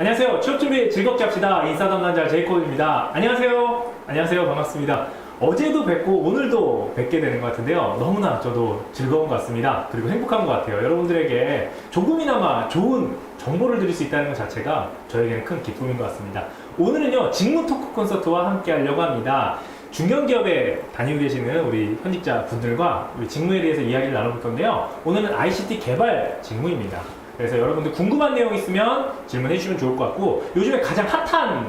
안녕하세요. 취업준비 즐겁게 합시다. 인싸 담당자 제이콥입니다. 안녕하세요. 안녕하세요. 반갑습니다. 어제도 뵙고 오늘도 뵙게 되는 것 같은데요. 너무나 저도 즐거운 것 같습니다. 그리고 행복한 것 같아요. 여러분들에게 조금이나마 좋은 정보를 드릴 수 있다는 것 자체가 저에게는 큰 기쁨인 것 같습니다. 오늘은요, 직무 토크 콘서트와 함께 하려고 합니다. 중견기업에 다니고 계시는 우리 현직자 분들과 우리 직무에 대해서 이야기를 나눠볼 건데요. 오늘은 ICT 개발 직무입니다. 그래서 여러분들 궁금한 내용 있으면 질문해 주시면 좋을 것 같고, 요즘에 가장 핫한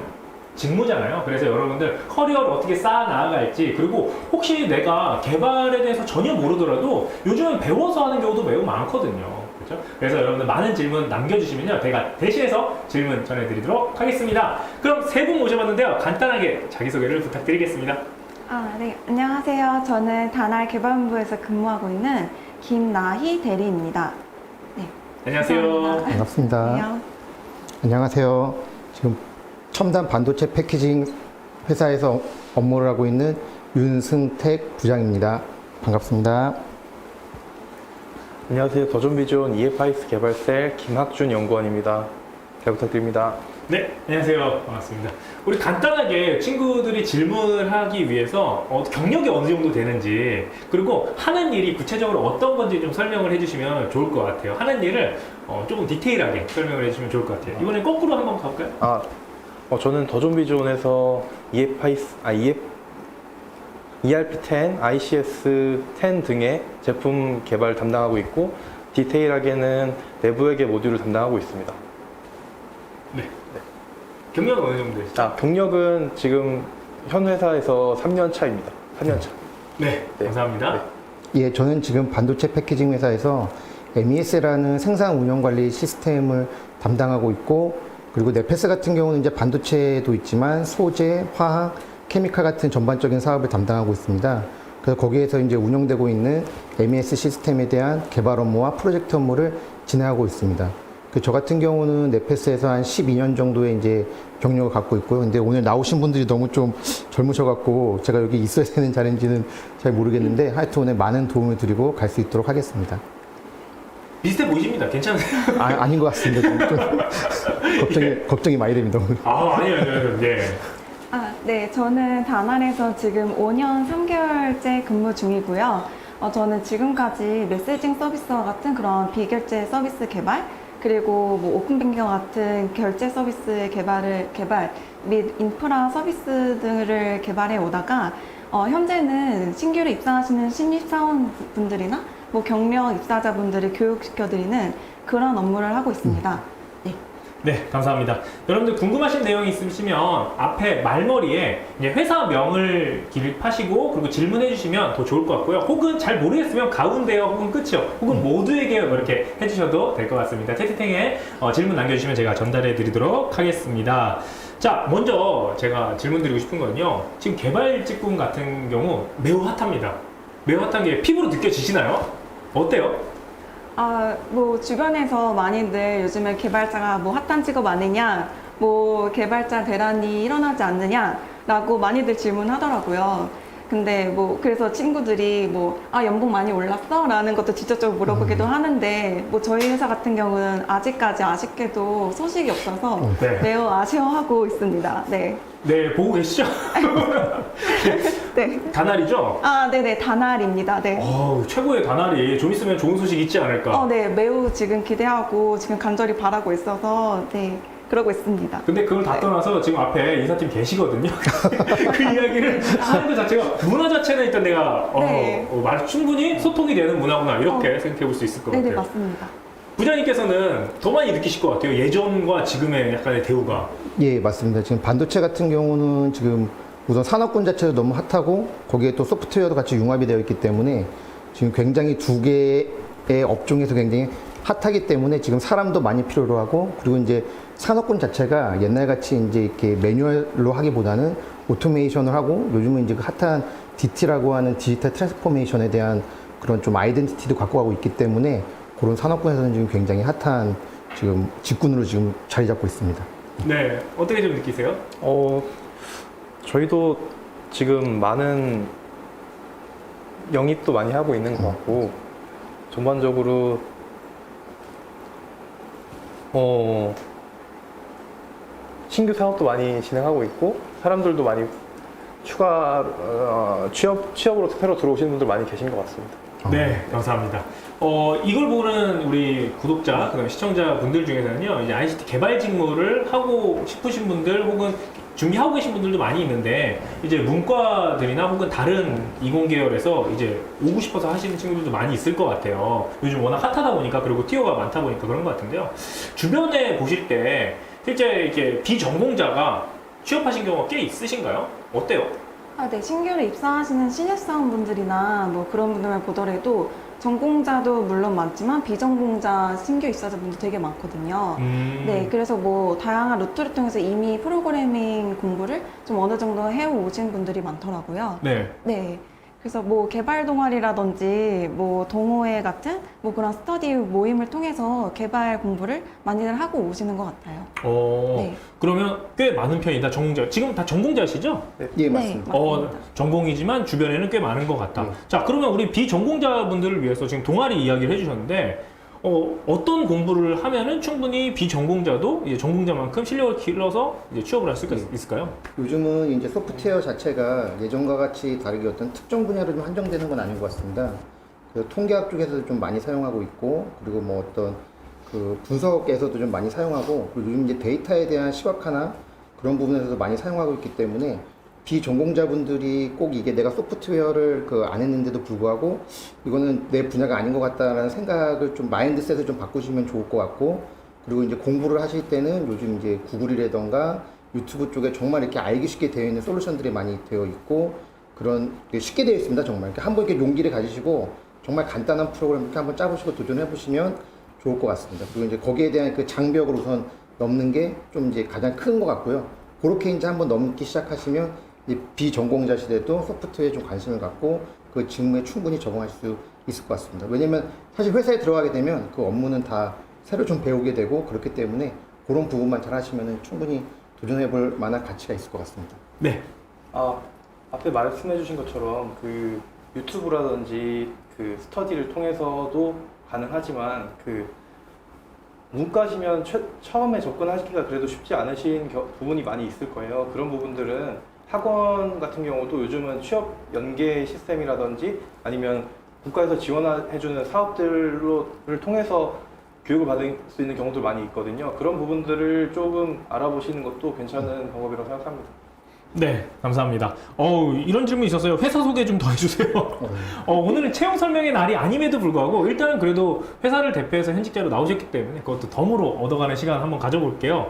직무잖아요. 그래서 여러분들 커리어를 어떻게 쌓아 나아갈지, 그리고 혹시 내가 개발에 대해서 전혀 모르더라도 요즘은 배워서 하는 경우도 매우 많거든요. 그렇죠? 그래서 여러분들 많은 질문 남겨주시면요, 제가 대신해서 질문 전해드리도록 하겠습니다. 그럼 세 분 모셔봤는데요, 간단하게 자기소개를 부탁드리겠습니다. 네. 안녕하세요. 저는 다날 개발본부에서 근무하고 있는 김나희 대리입니다. 네. 안녕하세요. 감사합니다. 반갑습니다. 안녕. 안녕하세요. 지금 첨단 반도체 패키징 회사에서 업무를 하고 있는 윤승택 부장입니다. 반갑습니다. 안녕하세요. 더존비전 EFIS 개발셀 김학준 연구원입니다. 잘 부탁드립니다. 네, 안녕하세요. 반갑습니다. 우리 간단하게 친구들이 질문을 하기 위해서 경력이 어느 정도 되는지, 그리고 하는 일이 구체적으로 어떤 건지 좀 설명을 해주시면 좋을 것 같아요. 하는 일을 조금 디테일하게 설명을 해주시면 좋을 것 같아요. 이번엔 거꾸로 한번 가볼까요? 저는 더존비전에서 ERP10, ICS10 등의 제품 개발 담당하고 있고, 디테일하게는 내부회계 모듈을 담당하고 있습니다. 네. 경력은 어느 정도 되시죠? 경력은 지금 현 회사에서 3년 차입니다. 3년 차. 네, 네. 감사합니다. 네. 예, 저는 지금 반도체 패키징 회사에서 MES라는 생산 운영 관리 시스템을 담당하고 있고, 그리고 네페스 같은 경우는 이제 반도체도 있지만 소재, 화학, 케미칼 같은 전반적인 사업을 담당하고 있습니다. 그래서 거기에서 이제 운영되고 있는 MES 시스템에 대한 개발 업무와 프로젝트 업무를 진행하고 있습니다. 저 같은 경우는 네페스에서 한 12년 정도의 이제 경력을 갖고 있고요. 근데 오늘 나오신 분들이 너무 좀 젊으셔갖고 제가 여기 있어야 되는 자리인지는 잘 모르겠는데, 하여튼 오늘 많은 도움을 드리고 갈 수 있도록 하겠습니다. 비슷해 보이십니다. 괜찮으세요? 아닌 것 같습니다. 걱정이 많이 됩니다, 오늘. 아니요. 네. 네. 저는 다날에서 지금 5년 3개월째 근무 중이고요. 저는 지금까지 메시징 서비스와 같은 그런 비결제 서비스 개발, 그리고 뭐 오픈뱅킹 같은 결제 서비스의 개발 및 인프라 서비스 등을 개발해 오다가 현재는 신규로 입사하시는 신입사원분들이나 뭐 경력 입사자분들을 교육시켜드리는 그런 업무를 하고 있습니다. 네. 네, 감사합니다. 여러분들 궁금하신 내용이 있으시면 앞에 말머리에 이제 회사명을 기입하시고, 그리고 질문해 주시면 더 좋을 것 같고요. 혹은 잘 모르겠으면 가운데요, 혹은 끝이요, 혹은 모두에게요, 이렇게 해주셔도 될 것 같습니다. 채팅창에 질문 남겨주시면 제가 전달해 드리도록 하겠습니다. 자, 먼저 제가 질문 드리고 싶은 거는요, 지금 개발 직군 같은 경우 매우 핫합니다. 매우 핫한 게 피부로 느껴지시나요? 어때요? 뭐 주변에서 많이들 요즘에 개발자가 뭐 핫한 직업 아니냐, 뭐 개발자 대란이 일어나지 않느냐라고 많이들 질문하더라고요. 근데 뭐 그래서 친구들이 뭐 연봉 많이 올랐어? 라는 것도 직접적으로 물어보기도 하는데, 뭐 저희 회사 같은 경우는 아직까지 아쉽게도 소식이 없어서 네. 매우 아쉬워하고 있습니다. 네. 네, 보고 계시죠? 네. 다날이죠? 네네. 다날입니다. 네. 최고의 다날이 좀 있으면 좋은 소식 있지 않을까? 네. 매우 지금 기대하고 지금 간절히 바라고 있어서, 네. 그러고 있습니다. 근데 그걸 다 떠나서 지금 앞에 인사팀 계시거든요. 그 이야기를 하는 것 자체가, 문화 자체는 일단 내가 네. 충분히 소통이 되는 문화구나, 이렇게 생각해 볼 수 있을 것 네네. 같아요. 맞습니다. 부장님께서는 더 많이 느끼실 것 같아요. 예전과 지금의 약간의 대우가. 예, 맞습니다. 지금 반도체 같은 경우는 지금 우선 산업군 자체도 너무 핫하고, 거기에 또 소프트웨어도 같이 융합이 되어 있기 때문에 지금 굉장히 두 개의 업종에서 굉장히 핫하기 때문에 지금 사람도 많이 필요로 하고, 그리고 이제 산업군 자체가 옛날같이 이제 이렇게 매뉴얼로 하기보다는 오토메이션을 하고, 요즘은 이제 그 핫한 DT라고 하는 디지털 트랜스포메이션에 대한 그런 좀 아이덴티티도 갖고 가고 있기 때문에, 그런 산업군에서는 지금 굉장히 핫한 지금 직군으로 지금 자리 잡고 있습니다. 네, 어떻게 좀 느끼세요? 저희도 지금 많은 영입도 많이 하고 있는 것 같고, 전반적으로 신규 사업도 많이 진행하고 있고 사람들도 많이 추가 취업으로 새로 들어오시는 분들 많이 계신 것 같습니다. 네, 감사합니다. 이걸 보는 우리 구독자, 그다음 시청자 분들 중에서는요, 이제 ICT 개발 직무를 하고 싶으신 분들 혹은 준비하고 계신 분들도 많이 있는데, 이제 문과들이나 혹은 다른 이공계열에서 이제 오고 싶어서 하시는 친구들도 많이 있을 것 같아요. 요즘 워낙 핫하다 보니까, 그리고 티어가 많다 보니까 그런 것 같은데요. 주변에 보실 때 실제 이렇게 비전공자가 취업하신 경우가 꽤 있으신가요? 어때요? 아, 네. 신규로 입사하시는 신입사원분들이나 뭐 그런 분들만 보더라도 전공자도 물론 많지만 비전공자 신규 입사자분들 되게 많거든요. 네, 그래서 뭐 다양한 루트를 통해서 이미 프로그래밍 공부를 좀 어느 정도 해오신 분들이 많더라고요. 네. 네. 그래서 뭐 개발 동아리라든지 뭐 동호회 같은 뭐 그런 스터디 모임을 통해서 개발 공부를 많이들 하고 오시는 것 같아요. 네. 그러면 꽤 많은 편이다, 전공자. 지금 다 전공자시죠? 예, 맞습니다. 맞습니다. 전공이지만 주변에는 꽤 많은 것 같다. 네. 자, 그러면 우리 비전공자분들을 위해서 지금 동아리 이야기를 해주셨는데, 어떤 공부를 하면은 충분히 비전공자도 이제 전공자만큼 실력을 길러서 이제 취업을 할 수가 있을까요? 요즘은 이제 소프트웨어 자체가 예전과 같이 다르게 어떤 특정 분야로 좀 한정되는 건 아닌 것 같습니다. 그 통계학 쪽에서도 좀 많이 사용하고 있고, 그리고 뭐 어떤 그 분석에서도 좀 많이 사용하고, 그리고 요즘 이제 데이터에 대한 시각화나 그런 부분에서도 많이 사용하고 있기 때문에 비전공자분들이 꼭 이게 내가 소프트웨어를 안 했는데도 불구하고 이거는 내 분야가 아닌 것 같다라는 생각을 좀 마인드셋을 좀 바꾸시면 좋을 것 같고, 그리고 이제 공부를 하실 때는 요즘 이제 구글이라던가 유튜브 쪽에 정말 이렇게 알기 쉽게 되어 있는 솔루션들이 많이 되어 있고, 그런 쉽게 되어 있습니다. 정말 이렇게 한번 이렇게 용기를 가지시고 정말 간단한 프로그램 이렇게 한번 짜보시고 도전해 보시면 좋을 것 같습니다. 그리고 이제 거기에 대한 그 장벽을 우선 넘는 게 좀 이제 가장 큰 것 같고요. 그렇게 이제 한번 넘기 시작하시면 비전공자 시대도 소프트웨어에 좀 관심을 갖고 그 직무에 충분히 적응할 수 있을 것 같습니다. 왜냐면 사실 회사에 들어가게 되면 그 업무는 다 새로 좀 배우게 되고, 그렇기 때문에 그런 부분만 잘 하시면 충분히 도전해 볼 만한 가치가 있을 것 같습니다. 네. 앞에 말씀해 주신 것처럼 그 유튜브라든지 그 스터디를 통해서도 가능하지만 그 문과시면 처음에 접근하기가 그래도 쉽지 않으신 부분이 많이 있을 거예요. 그런 부분들은 학원 같은 경우도 요즘은 취업 연계 시스템이라든지 아니면 국가에서 지원해주는 사업들을 통해서 교육을 받을 수 있는 경우도 많이 있거든요. 그런 부분들을 조금 알아보시는 것도 괜찮은 방법이라고 생각합니다. 네, 감사합니다. 이런 질문이 있었어요. 회사 소개 좀 더 해주세요. 오늘은 채용 설명의 날이 아님에도 불구하고 일단은 그래도 회사를 대표해서 현직자로 나오셨기 때문에 그것도 덤으로 얻어가는 시간 한번 가져볼게요.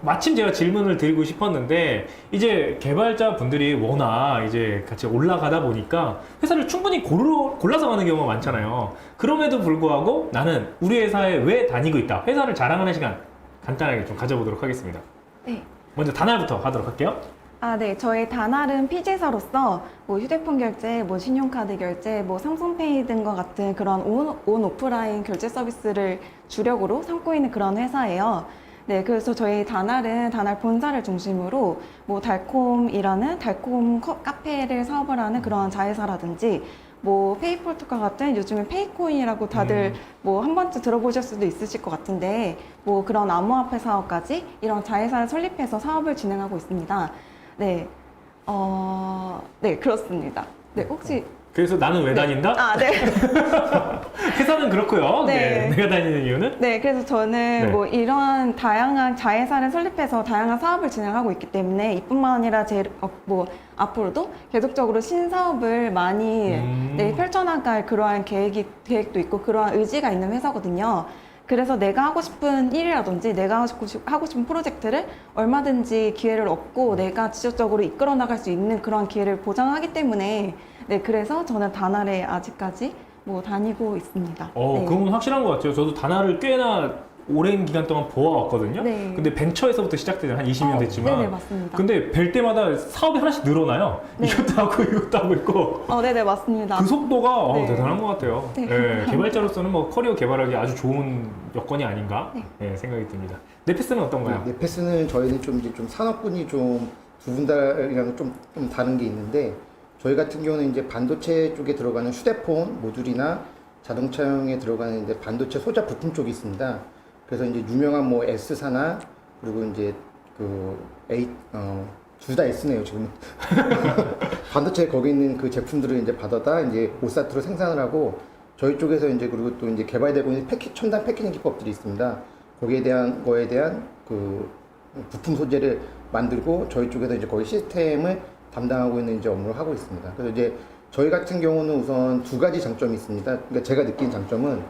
마침 제가 질문을 드리고 싶었는데, 이제 개발자 분들이 워낙 이제 같이 올라가다 보니까 회사를 충분히 골라서 가는 경우가 많잖아요. 그럼에도 불구하고 나는 우리 회사에 왜 다니고 있다, 회사를 자랑하는 시간 간단하게 좀 가져보도록 하겠습니다. 네. 먼저 다날부터 하도록 할게요. 아, 네. 저희 다날은 PG사로서 뭐 휴대폰 결제, 뭐 신용카드 결제, 뭐 삼성페이 등과 같은 그런 온 오프라인 결제 서비스를 주력으로 삼고 있는 그런 회사예요. 네, 그래서 저희 다날은 다날 본사를 중심으로 뭐 달콤이라는 달콤 카페를 사업을 하는 그런 자회사라든지, 뭐 페이폴트과 같은 요즘에 페이코인이라고 다들 뭐 한 번쯤 들어보실 수도 있으실 것 같은데, 뭐 그런 암호화폐 사업까지 이런 자회사를 설립해서 사업을 진행하고 있습니다. 네, 네, 그렇습니다. 네, 혹시 그래서 나는 왜 다닌다? 아, 네. 회사는 그렇고요. 네. 네. 내가 다니는 이유는? 네, 그래서 저는 네. 뭐 이런 다양한 자회사를 설립해서 다양한 사업을 진행하고 있기 때문에 이뿐만 아니라 뭐 앞으로도 계속적으로 신사업을 많이 네, 펼쳐나갈 그러한 계획도 있고 그러한 의지가 있는 회사거든요. 그래서 내가 하고 싶은 일이라든지 내가 하고 싶은 프로젝트를 얼마든지 기회를 얻고 내가 지속적으로 이끌어 나갈 수 있는 그런 기회를 보장하기 때문에, 네, 그래서 저는 다날에 아직까지 뭐 다니고 있습니다. 네. 그건 확실한 것 같아요. 저도 다날을 꽤나 오랜 기간 동안 보아왔거든요. 네. 근데 벤처에서부터 시작되잖아요. 한 20년 됐지만. 네네, 맞습니다. 근데 뵐 때마다 사업이 하나씩 늘어나요. 네. 이것도 하고 이것도 하고 있고. 네네, 맞습니다. 그 속도가 네. 대단한 것 같아요. 네. 네, 개발자로서는 뭐 커리어 개발하기 아주 좋은 여건이 아닌가 네. 생각이 듭니다. 네페스는 어떤가요? 네페스는 저희는 좀 이제 좀 산업군이 좀 두 분달이랑 좀 다른 게 있는데, 저희 같은 경우는 이제 반도체 쪽에 들어가는 휴대폰 모듈이나 자동차용에 들어가는 이제 반도체 소자 부품 쪽이 있습니다. 그래서 이제 유명한 뭐 S사나 그리고 이제 둘 다 S네요, 지금. 반도체 거기 있는 그 제품들을 이제 받아다 이제 오사트로 생산을 하고 저희 쪽에서 이제 그리고 또 이제 개발되고 있는 첨단 패키징 기법들이 있습니다. 거기에 대한 거에 대한 그 부품 소재를 만들고 저희 쪽에서 이제 거의 시스템을 담당하고 있는 이제 업무를 하고 있습니다. 그래서 이제 저희 같은 경우는 우선 두 가지 장점이 있습니다. 그러니까 제가 느낀 장점은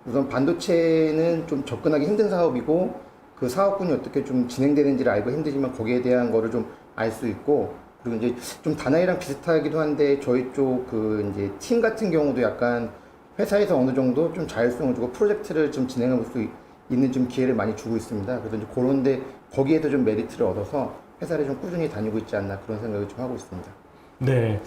우선 반도체는 좀 접근하기 힘든 사업이고 그 사업군이 어떻게 좀 진행되는지를 알고 힘들지만 거기에 대한 거를 좀 알 수 있고 그리고 이제 좀 다나이랑 비슷하기도 한데 저희 쪽 그 이제 팀 같은 경우도 약간 회사에서 어느 정도 좀 자율성을 주고 프로젝트를 좀 진행해 볼 수 있는 좀 기회를 많이 주고 있습니다. 그래서 이제 그런데 거기에도 좀 메리트를 얻어서 회사를 좀 꾸준히 다니고 있지 않나 그런 생각을 좀 하고 있습니다. 네.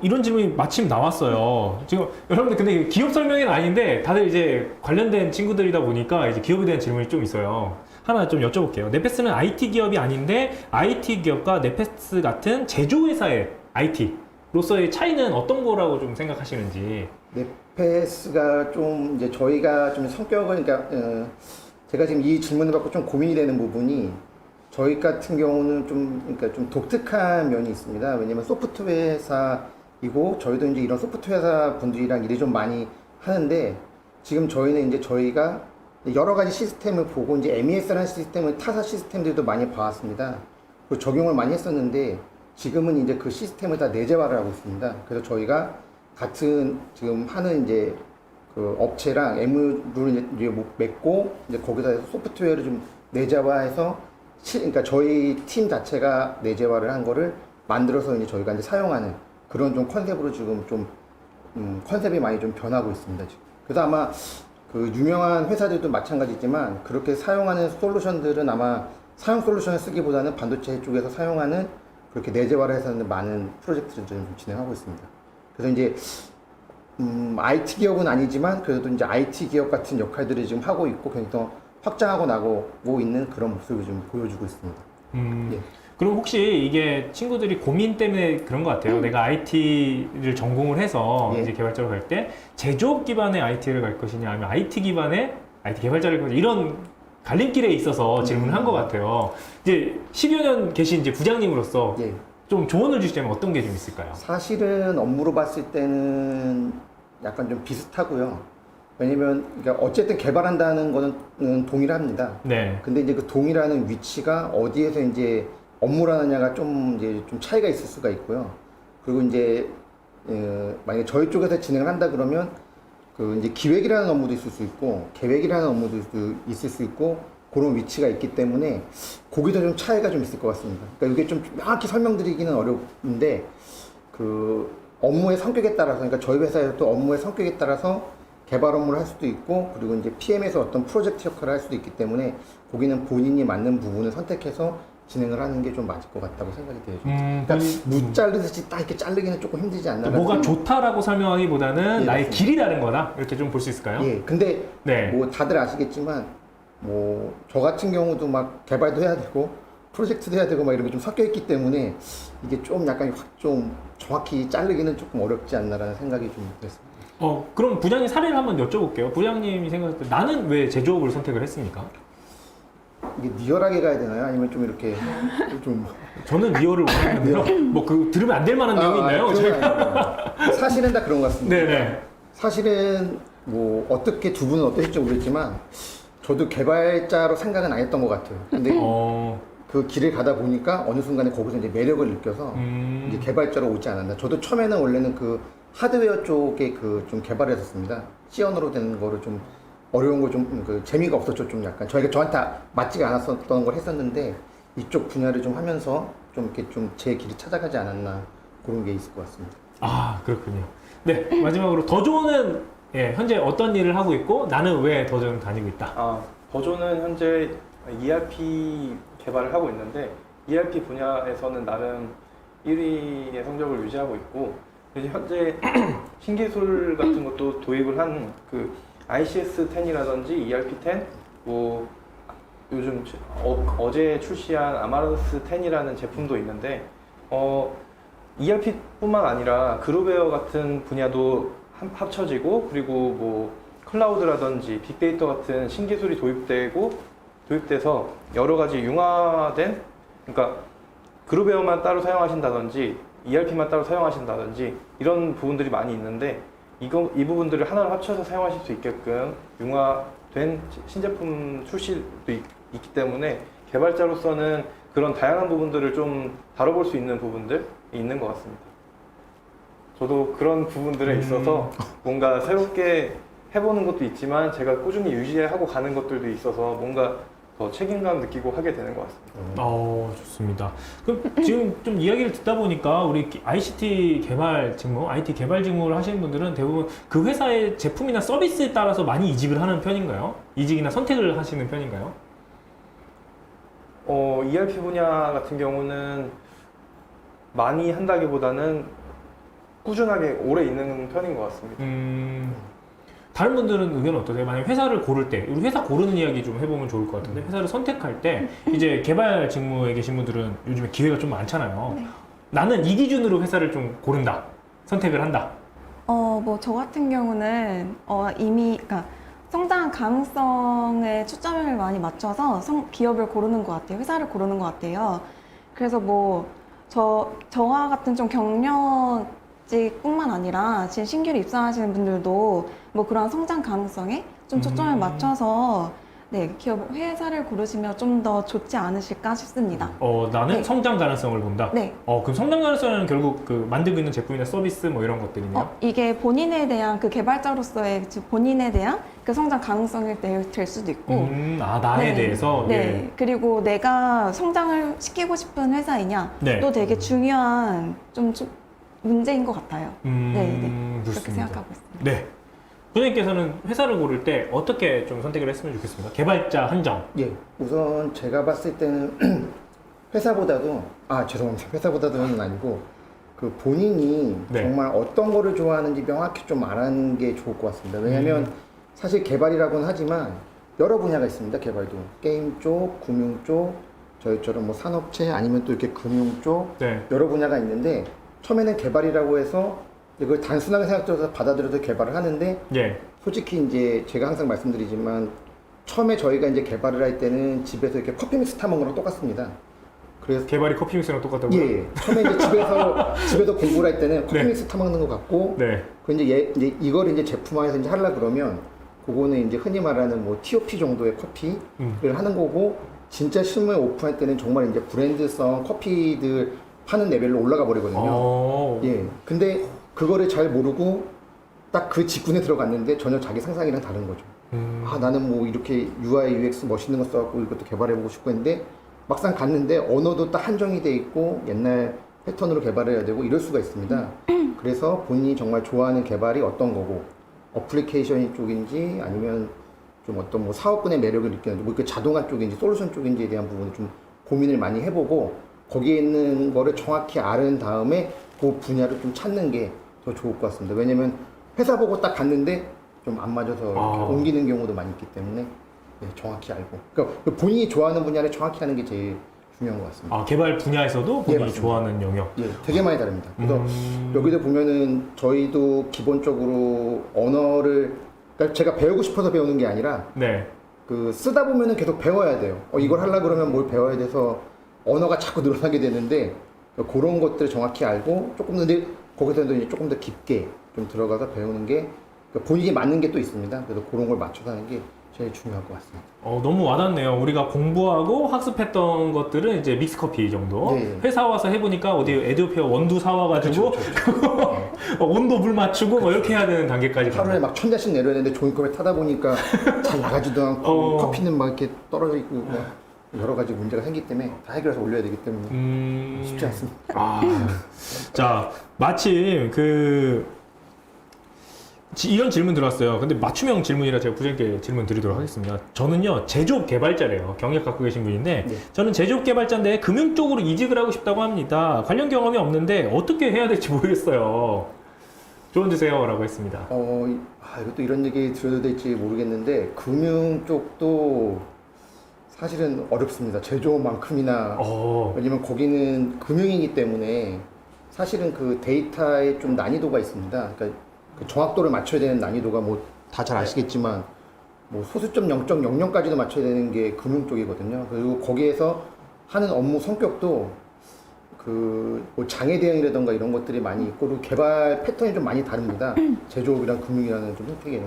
이런 질문이 마침 나왔어요. 지금 여러분들 근데 기업 설명은 아닌데 다들 이제 관련된 친구들이다 보니까 이제 기업에 대한 질문이 좀 있어요. 하나 좀 여쭤볼게요. 네페스는 IT 기업이 아닌데 IT 기업과 네페스 같은 제조회사의 IT로서의 차이는 어떤 거라고 좀 생각하시는지. 네페스가 좀 이제 저희가 좀 성격을 그러니까 제가 지금 이 질문을 받고 좀 고민이 되는 부분이 저희 같은 경우는 좀 그러니까 좀 독특한 면이 있습니다. 왜냐면 소프트웨어 회사이고 저희도 이제 이런 소프트웨어 회사 분들이랑 일이 좀 많이 하는데 지금 저희는 이제 저희가 여러 가지 시스템을 보고 이제 MES라는 시스템을 타사 시스템들도 많이 봐왔습니다. 그리고 적용을 많이 했었는데 지금은 이제 그 시스템을 다 내재화를 하고 있습니다. 그래서 저희가 같은 지금 하는 이제 그 업체랑 MOU를 이제 맺고 이제 거기다 소프트웨어를 좀 내재화해서 그러니까 저희 팀 자체가 내재화를 한 거를 만들어서 이제 저희가 이제 사용하는 그런 좀 컨셉으로 지금 좀 컨셉이 많이 좀 변하고 있습니다. 지금. 그래서 아마 그 유명한 회사들도 마찬가지지만 그렇게 사용하는 솔루션들은 아마 사용 솔루션을 쓰기보다는 반도체 쪽에서 사용하는 그렇게 내재화를 해서 많은 프로젝트를 좀 진행하고 있습니다. 그래서 이제 IT 기업은 아니지만 그래도 이제 IT 기업 같은 역할들을 지금 하고 있고 그래서 확장하고 나가고 있는 그런 모습을 좀 보여주고 있습니다. 예. 그럼 혹시 이게 친구들이 고민 때문에 그런 것 같아요. 내가 IT를 전공을 해서 예. 이제 개발자로 갈 때 제조업 기반의 IT를 갈 것이냐 아니면 IT 기반의 IT 개발자를 갈 것이냐 이런 갈림길에 있어서 질문을 한 것 같아요. 이제 10여 년 계신 이제 부장님으로서 예. 좀 조언을 주시자면 어떤 게 좀 있을까요? 사실은 업무로 봤을 때는 약간 좀 비슷하고요. 왜냐면 그러니까 어쨌든 개발한다는 거는 동일합니다. 네. 근데 이제 그 동일하는 위치가 어디에서 이제 업무를 하느냐가 좀 이제 좀 차이가 있을 수가 있고요. 그리고 이제 만약에 저희 쪽에서 진행을 한다 그러면 그 이제 기획이라는 업무도 있을 수 있고 계획이라는 업무도 있을 수 있고 그런 위치가 있기 때문에 거기도 좀 차이가 좀 있을 것 같습니다. 그러니까 이게 좀 명확히 설명드리기는 어려운데 그 업무의 성격에 따라서 그러니까 저희 회사에서 또 업무의 성격에 따라서 개발 업무를 할 수도 있고 그리고 이제 PM에서 어떤 프로젝트 역할을 할 수도 있기 때문에 거기는 본인이 맞는 부분을 선택해서 진행을 하는 게 좀 맞을 것 같다고 생각이 돼요. 그러니까 무 자르듯이 딱 이렇게 자르기는 조금 힘들지 않나. 뭐가 좋다라고 설명하기보다는 예, 나의 맞습니다. 길이 다른 거다 이렇게 좀 볼 수 있을까요? 예, 근데 네. 뭐 다들 아시겠지만 뭐 저 같은 경우도 막 개발도 해야 되고 프로젝트도 해야 되고 막 이렇게 좀 섞여 있기 때문에 이게 좀 약간 확 좀 정확히 자르기는 조금 어렵지 않나라는 생각이 좀 들었습니다. 그럼 부장님 사례를 한번 여쭤볼게요. 부장님이 생각할 때 나는 왜 제조업을 선택을 했습니까? 이게 리얼하게 가야 되나요? 아니면 좀 이렇게 좀 저는 리얼을 원하는데요. 뭐 그 들으면 안 될 만한 내용이 있나요? 그런 건 아니고요. 사실은 다 그런 것 같습니다. 네네. 사실은 뭐 어떻게 두 분은 어떠실지 모르겠지만 저도 개발자로 생각은 안 했던 것 같아요. 근데 그 길을 가다 보니까 어느 순간에 거기서 이제 매력을 느껴서 이제 개발자로 오지 않았나. 저도 처음에는 원래는 그 하드웨어 쪽에 그 좀 개발을 했었습니다. 시연으로 되는 거를 좀 어려운 거 좀 그 재미가 없었죠. 좀 약간 저한테 맞지가 않았었던 걸 했었는데 이쪽 분야를 좀 하면서 좀 이렇게 좀 제 길을 찾아가지 않았나 그런 게 있을 것 같습니다. 아 그렇군요. 네 마지막으로 더조는 현재 어떤 일을 하고 있고 나는 왜 더조는 다니고 있다. 더조는 현재 ERP 개발을 하고 있는데 ERP 분야에서는 나름 1위의 성적을 유지하고 있고 현재 신기술 같은 것도 도입을 한 그 ICS-10이라든지 ERP-10, 뭐 요즘 어제 출시한 아마르스-10이라는 제품도 있는데 ERP뿐만 아니라 그룹웨어 같은 분야도 합쳐지고 그리고 뭐 클라우드라든지 빅데이터 같은 신기술이 도입되고 도입돼서 여러 가지 융화된, 그러니까 그루베어만 따로 사용하신다든지 ERP만 따로 사용하신다든지 이런 부분들이 많이 있는데 이 부분들을 하나로 합쳐서 사용하실 수 있게끔 융화된 신제품 출시도 있기 때문에 개발자로서는 그런 다양한 부분들을 좀 다뤄볼 수 있는 부분들이 있는 것 같습니다. 저도 그런 부분들에 있어서 뭔가 새롭게 해보는 것도 있지만 제가 꾸준히 유지하고 가는 것들도 있어서 뭔가 더 책임감 느끼고 하게 되는 것 같습니다. 좋습니다. 그럼 지금 좀 이야기를 듣다 보니까 우리 ICT 개발 직무, IT 개발 직무를 하시는 분들은 대부분 그 회사의 제품이나 서비스에 따라서 많이 이직을 하는 편인가요? 이직이나 선택을 하시는 편인가요? ERP 분야 같은 경우는 많이 한다기보다는 꾸준하게 오래 있는 편인 것 같습니다. 다른 분들은 의견은 어떠세요? 만약 회사를 고를 때, 우리 회사 고르는 이야기 좀 해보면 좋을 것 같은데, 회사를 선택할 때, 이제 개발 직무에 계신 분들은 요즘에 기회가 좀 많잖아요. 네. 나는 이 기준으로 회사를 좀 고른다. 선택을 한다. 뭐 저 같은 경우는 이미 그러니까 성장 가능성에 초점을 많이 맞춰서 기업을 고르는 것 같아요. 회사를 고르는 것 같아요. 그래서 뭐 저와 같은 좀 경력직뿐만 아니라 지금 신규로 입사하시는 분들도 뭐 그런 성장 가능성에 좀 초점을 맞춰서 회사를 고르시면 좀 더 좋지 않으실까 싶습니다. 나는 네. 성장 가능성을 본다? 네. 그럼 성장 가능성은 결국 그 만들고 있는 제품이나 서비스 뭐 이런 것들이네요? 이게 본인에 대한 그 개발자로서의 본인에 대한 그 성장 가능성이 될 수도 있고 나에 대해서? 네. 예. 그리고 내가 성장을 시키고 싶은 회사이냐 네. 또 되게 중요한 좀 문제인 것 같아요. 그렇게 좋습니다. 생각하고 있습니다. 네. 부장님께서는 회사를 고를 때 어떻게 좀 선택을 했으면 좋겠습니까? 개발자 한정. 예, 우선 제가 봤을 때는 회사보다도 죄송합니다. 회사보다도는 아니고 그 본인이 네. 정말 어떤 거를 좋아하는지 명확히 좀 알아는 게 좋을 것 같습니다. 왜냐하면 사실 개발이라고는 하지만 여러 분야가 있습니다. 개발도 게임 쪽, 금융 쪽, 저희처럼 뭐 산업체 아니면 또 이렇게 금융 쪽 네. 여러 분야가 있는데 처음에는 개발이라고 해서 이걸 단순하게 생각해서 받아들여서 개발을 하는데 예. 솔직히 이제 제가 항상 말씀드리지만 처음에 저희가 이제 개발을 할 때는 집에서 이렇게 커피 믹스 타 먹는 거랑 똑같습니다. 그래서 개발이 커피 믹스랑 똑같다고요? 예, 처음에 이제 집에서 공부를 할 때는 커피 네. 믹스 타 먹는 것 같고, 네. 그 이제 이걸 이제 제품화해서 이제 하려 그러면 그거는 이제 흔히 말하는 뭐 TOP 정도의 커피를 하는 거고 진짜 실무에 오픈할 때는 정말 이제 브랜드성 커피들 파는 레벨로 올라가 버리거든요. 예, 근데 그거를 잘 모르고 딱 그 직군에 들어갔는데 전혀 자기 상상이랑 다른 거죠. 나는 뭐 이렇게 UI, UX 멋있는 거 써갖고 이것도 개발해보고 싶고 했는데 막상 갔는데 언어도 딱 한정이 돼 있고 옛날 패턴으로 개발해야 되고 이럴 수가 있습니다. 그래서 본인이 정말 좋아하는 개발이 어떤 거고 어플리케이션 쪽인지 아니면 좀 어떤 뭐 사업군의 매력을 느끼는지 뭐 그 자동화 쪽인지 솔루션 쪽인지에 대한 부분을 좀 고민을 많이 해보고 거기에 있는 거를 정확히 아는 다음에 그 분야를 좀 찾는 게 더 좋을 것 같습니다. 왜냐면 회사 보고 딱 갔는데 좀 안 맞아서 이렇게 옮기는 경우도 많이 있기 때문에 정확히 알고 그러니까 본인이 좋아하는 분야를 정확히 하는 게 제일 중요한 것 같습니다. 개발 분야에서도 본인이 맞습니다. 좋아하는 영역. 예, 되게 많이 다릅니다. 그래서 여기도 보면은 저희도 기본적으로 언어를 그러니까 제가 배우고 싶어서 배우는 게 아니라 네. 그 쓰다 보면은 계속 배워야 돼요. 이걸 하려고 그러면 뭘 배워야 돼서 언어가 자꾸 늘어나게 되는데 그런 것들을 정확히 알고 조금 더 이제 거기서도 이제 조금 더 깊게 좀 들어가서 배우는 게 본인이 맞는 게 또 있습니다. 그래서 그런 걸 맞춰서 하는 게 제일 중요할 것 같습니다. 너무 와닿네요. 우리가 공부하고 학습했던 것들은 이제 믹스커피 정도. 네. 회사 와서 해보니까 어디 에듀페어 원두 사와가지고 온도 물 맞추고 뭐 이렇게 해야 되는 단계까지 하루에 막 1000잔씩 내려야 되는데 종이컵에 타다 보니까 잘 나가지도 않고 커피는 막 이렇게 떨어져 있고 막 여러 가지 문제가 생기기 때문에 다 해결해서 올려야 되기 때문에 쉽지 않습니다. 자, 마침 이런 질문 들어왔어요. 근데 맞춤형 질문이라 제가 부장님께 질문 드리도록 하겠습니다. 저는요, 제조업 개발자래요. 경력 갖고 계신 분인데, 네. 저는 제조업 개발자인데 금융 쪽으로 이직을 하고 싶다고 합니다. 관련 경험이 없는데 어떻게 해야 될지 모르겠어요. 조언 주세요. 라고 했습니다. 이것도 이런 얘기 드려도 될지 모르겠는데, 금융 쪽도 사실은 어렵습니다. 제조업만큼이나. 왜냐면 거기는 금융이기 때문에 사실은 그 데이터에 좀 난이도가 있습니다. 그러니까 그 정확도를 맞춰야 되는 난이도가 뭐 다 잘 아시겠지만 뭐 소수점 0.00까지도 맞춰야 되는 게 금융 쪽이거든요. 그리고 거기에서 하는 업무 성격도 뭐 장애 대응이라던가 이런 것들이 많이 있고, 그리고 개발 패턴이 좀 많이 다릅니다. 제조업이랑 금융이라는 좀 선택에는.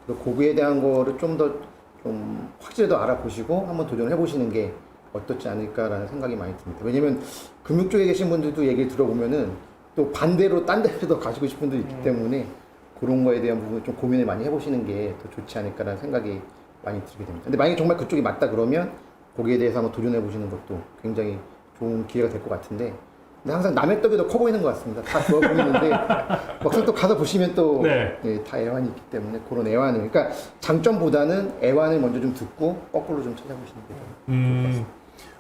그래서 거기에 대한 거를 좀 더 좀 확실히 더 알아보시고 한번 도전해 보시는 게 어떻지 않을까라는 생각이 많이 듭니다. 왜냐면 금융 쪽에 계신 분들도 얘기를 들어보면은 또 반대로 딴 데도 가시고 싶은 분들이 있기 때문에 그런 거에 대한 부분을 좀 고민을 많이 해보시는 게 더 좋지 않을까라는 생각이 많이 들게 됩니다. 근데 만약에 정말 그쪽이 맞다 그러면 거기에 대해서 한번 도전해 보시는 것도 굉장히 좋은 기회가 될 것 같은데, 근데 항상 남의 떡이 더 커 보이는 것 같습니다. 다 좋아 보이는데 막상 또 가서 보시면 또 네. 다 애환이 있기 때문에 그런 애환을, 그러니까 장점보다는 애환을 먼저 좀 듣고 거꾸로 좀 찾아보시는 게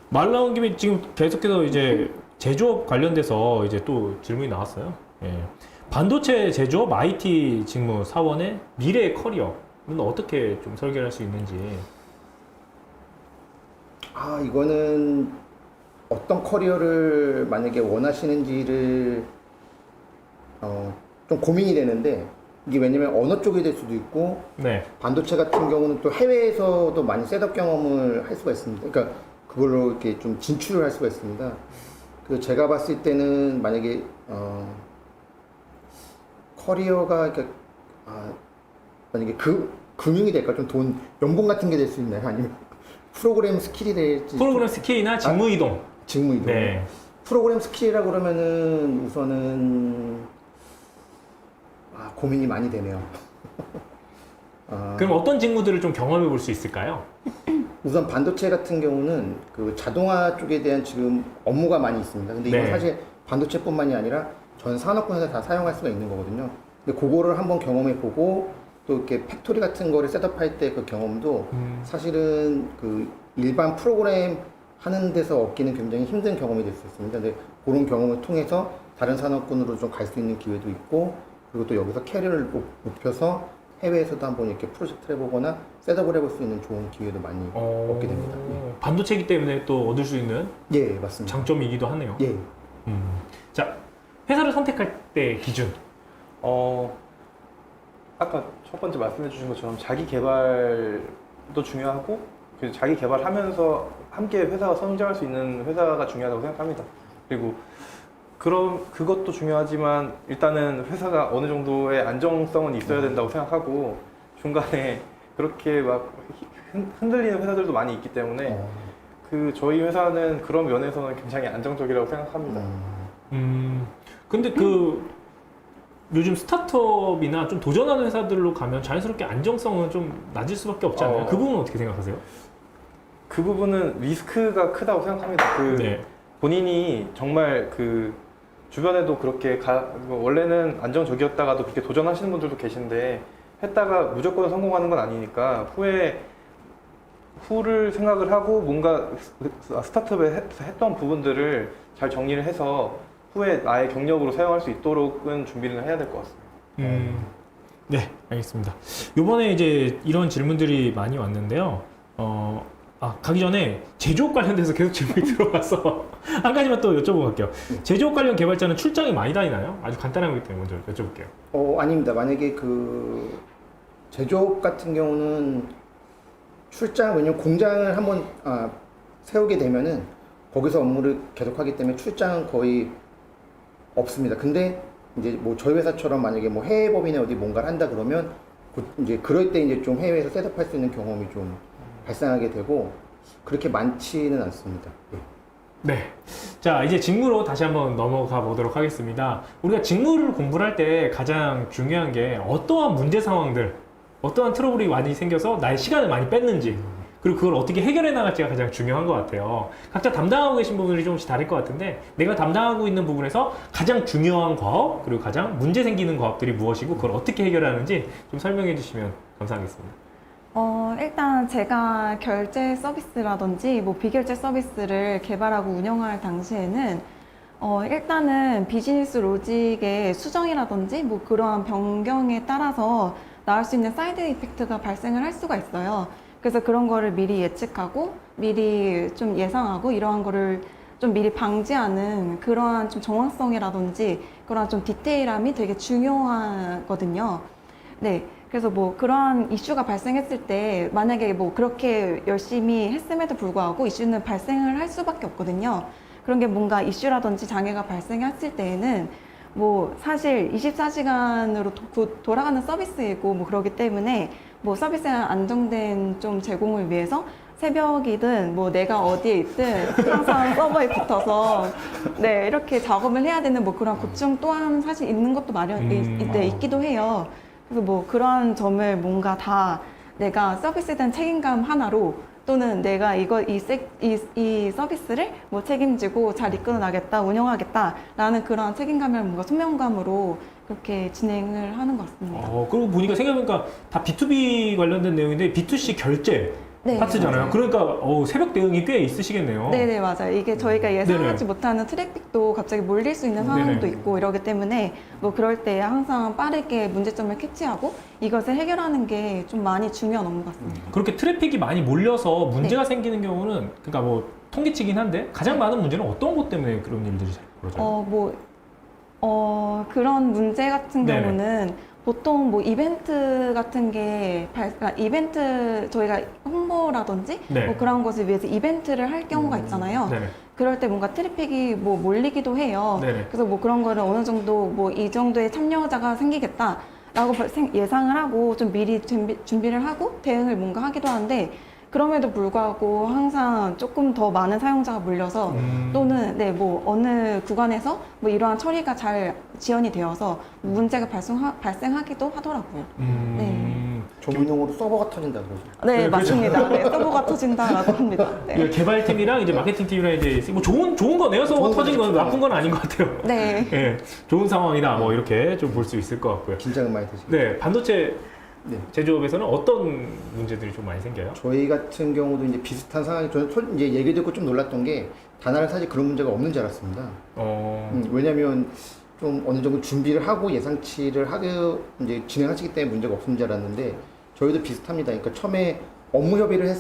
말 나온 김에 지금 계속해서 이제 제조업 관련돼서 이제 또 질문이 나왔어요. 예. 반도체 제조업 IT 직무 사원의 미래 커리어는 어떻게 좀 설계할 수 있는지. 이거는 어떤 커리어를 만약에 원하시는지를 좀 고민이 되는데, 이게 왜냐면 언어 쪽이 될 수도 있고, 네. 반도체 같은 경우는 또 해외에서도 많이 셋업 경험을 할 수가 있습니다. 그러니까 그걸로 이렇게 좀 진출을 할 수가 있습니다. 그 제가 봤을 때는 만약에 커리어가 그러니까 만약에 금융이 될까, 좀 연봉 같은 게 될 수 있나요? 아니면 프로그램 스킬이 될지. 프로그램 스킬이나 직무 이동. 직무 이동. 네. 프로그램 스킬이라고 그러면은 우선은 고민이 많이 되네요. 그럼 어떤 직무들을 좀 경험해 볼 수 있을까요? 우선 반도체 같은 경우는 그 자동화 쪽에 대한 지금 업무가 많이 있습니다. 근데 이건 네. 사실 반도체뿐만이 아니라 전 산업군에서 다 사용할 수가 있는 거거든요. 근데 그거를 한번 경험해 보고, 또 이렇게 팩토리 같은 거를 셋업할 때 그 경험도 사실은 그 일반 프로그램 하는 데서 얻기는 굉장히 힘든 경험이 될 수 있습니다. 근데 그런 경험을 통해서 다른 산업군으로 좀 갈 수 있는 기회도 있고, 그리고 또 여기서 캐리어를 높여서 해외에서도 한번 이렇게 프로젝트를 해보거나 셋업을 해볼 수 있는 좋은 기회도 많이 얻게 됩니다. 반도체이기 때문에 또 얻을 수 있는 예, 맞습니다. 장점이기도 하네요. 예. 자, 회사를 선택할 때 기준. 아까 첫 번째 말씀해 주신 것처럼 자기 개발도 중요하고, 그래서 자기 개발하면서 함께 회사가 성장할 수 있는 회사가 중요하다고 생각합니다. 그리고 그것도 중요하지만 일단은 회사가 어느 정도의 안정성은 있어야 된다고 생각하고, 중간에 그렇게 막 흔들리는 회사들도 많이 있기 때문에 저희 회사는 그런 면에서는 굉장히 안정적이라고 생각합니다. 근데 요즘 스타트업이나 좀 도전하는 회사들로 가면 자연스럽게 안정성은 좀 낮을 수밖에 없지 않나요? 그 부분은 어떻게 생각하세요? 그 부분은 리스크가 크다고 생각합니다. 네. 본인이 정말 주변에도 그렇게 원래는 안정적이었다가도 그렇게 도전하시는 분들도 계신데, 했다가 무조건 성공하는 건 아니니까 후를 생각을 하고 뭔가 스타트업에 했던 부분들을 잘 정리를 해서 후에 나의 경력으로 사용할 수 있도록은 준비를 해야 될 것 같습니다. 네, 알겠습니다. 요번에 이제 이런 질문들이 많이 왔는데요. 가기 전에 제조업 관련돼서 계속 질문이 들어와서 한 가지만 또 여쭤보고 갈게요. 제조업 관련 개발자는 출장이 많이 다니나요? 아주 간단한 거기 때문에 먼저 여쭤볼게요. 아닙니다. 만약에 제조업 같은 경우는 왜냐면 공장을 한번 세우게 되면은 거기서 업무를 계속하기 때문에 출장은 거의 없습니다. 근데 이제 뭐 저희 회사처럼 만약에 뭐 해외 법인에 어디 뭔가를 한다 그러면 이제 그럴 때 이제 좀 해외에서 셋업할 수 있는 경험이 좀 발생하게 되고, 그렇게 많지는 않습니다. 네. 자, 이제 직무로 다시 한번 넘어가 보도록 하겠습니다. 우리가 직무를 공부를 할 때 가장 중요한 게 어떠한 문제 상황들, 어떠한 트러블이 많이 생겨서 나의 시간을 많이 뺐는지, 그리고 그걸 어떻게 해결해 나갈지가 가장 중요한 것 같아요. 각자 담당하고 계신 부분이 조금씩 다를 것 같은데, 내가 담당하고 있는 부분에서 가장 중요한 과업, 그리고 가장 문제 생기는 과업들이 무엇이고 그걸 어떻게 해결하는지 좀 설명해 주시면 감사하겠습니다. 일단 제가 결제 서비스라든지 뭐 비결제 서비스를 개발하고 운영할 당시에는 일단은 비즈니스 로직의 수정이라든지 뭐 그러한 변경에 따라서 나올 수 있는 사이드 이펙트가 발생을 할 수가 있어요. 그래서 그런 거를 미리 예측하고 미리 좀 예상하고 이러한 거를 좀 미리 방지하는 그러한 좀 정확성이라든지 그러한 좀 디테일함이 되게 중요하거든요. 네. 그래서 뭐 그러한 이슈가 발생했을 때 만약에 뭐 그렇게 열심히 했음에도 불구하고 이슈는 발생을 할 수밖에 없거든요. 그런 게 뭔가 이슈라든지 장애가 발생했을 때에는 뭐 사실 24시간으로 돌아가는 서비스이고 뭐 그러기 때문에 뭐 서비스의 안정된 좀 제공을 위해서 새벽이든 뭐 내가 어디에 있든 항상 서버에 붙어서 네 이렇게 작업을 해야 되는 뭐 그런 고충 또한 사실 있는 것도 있기도 해요. 그래서 뭐 그런 점을 뭔가 다 내가 서비스에 대한 책임감 하나로 또는 내가 이 서비스를 뭐 책임지고 잘 이끌어 나겠다, 운영하겠다라는 그런 책임감을 뭔가 소명감으로 그렇게 진행을 하는 것 같습니다. 그리고 보니까 생각해보니까 다 B2B 관련된 내용인데 B2C 결제 네, 파트잖아요. 맞아요. 그러니까 새벽 대응이 꽤 있으시겠네요. 네네, 맞아요. 이게 저희가 예상하지 네네. 못하는 트래픽도 갑자기 몰릴 수 있는 상황도 네네. 있고 이러기 때문에 뭐 그럴 때 항상 빠르게 문제점을 캐치하고 이것을 해결하는 게 좀 많이 중요한 업무 같습니다. 그렇게 트래픽이 많이 몰려서 문제가 네. 생기는 경우는 그러니까 뭐 통계치긴 한데 가장 많은 문제는 어떤 것 때문에 그런 일들이 잘 벌어져요? 그런 문제 같은 네네. 경우는 보통 뭐 이벤트 같은 게 그러니까 이벤트 저희가 홍보라든지 네. 뭐 그런 것을 위해서 이벤트를 할 경우가 있잖아요. 네네. 그럴 때 뭔가 트래픽이 뭐 몰리기도 해요. 네네. 그래서 뭐 그런 거를 어느 정도 뭐 이 정도의 참여자가 생기겠다라고 예상을 하고 좀 미리 준비를 하고 대응을 뭔가 하기도 하는데 그럼에도 불구하고 항상 조금 더 많은 사용자가 몰려서 또는 네 뭐 어느 구간에서 뭐 이러한 처리가 잘 지연이 되어서 문제가 발생하기도 하더라고요. 네. 전문용어로 서버가 터진다 그러죠. 네, 네, 그렇죠. 맞습니다. 네, 서버가 터진다라고 합니다. 네. 그 개발팀이랑 이제 마케팅팀이랑 이제 뭐 좋은 거네요. 서버 좋은 터진 건 거죠. 나쁜 건 아닌 것 같아요. 네. 예, 좋은 상황이다. 뭐 이렇게 좀 볼 수 있을 것 같고요. 긴장은 많이 되시고. 네, 반도체 네. 제조업에서는 어떤 문제들이 좀 많이 생겨요? 저희 같은 경우도 이제 비슷한 상황이 저는 이제 얘기 듣고 좀 놀랐던 게 다나는 사실 그런 문제가 없는 줄 알았습니다. 왜냐면 좀 어느 정도 준비를 하고 예상치를 하고 이제 진행하시기 때문에 문제가 없는 줄 알았는데 저희도 비슷합니다. 그러니까 처음에 업무 협의를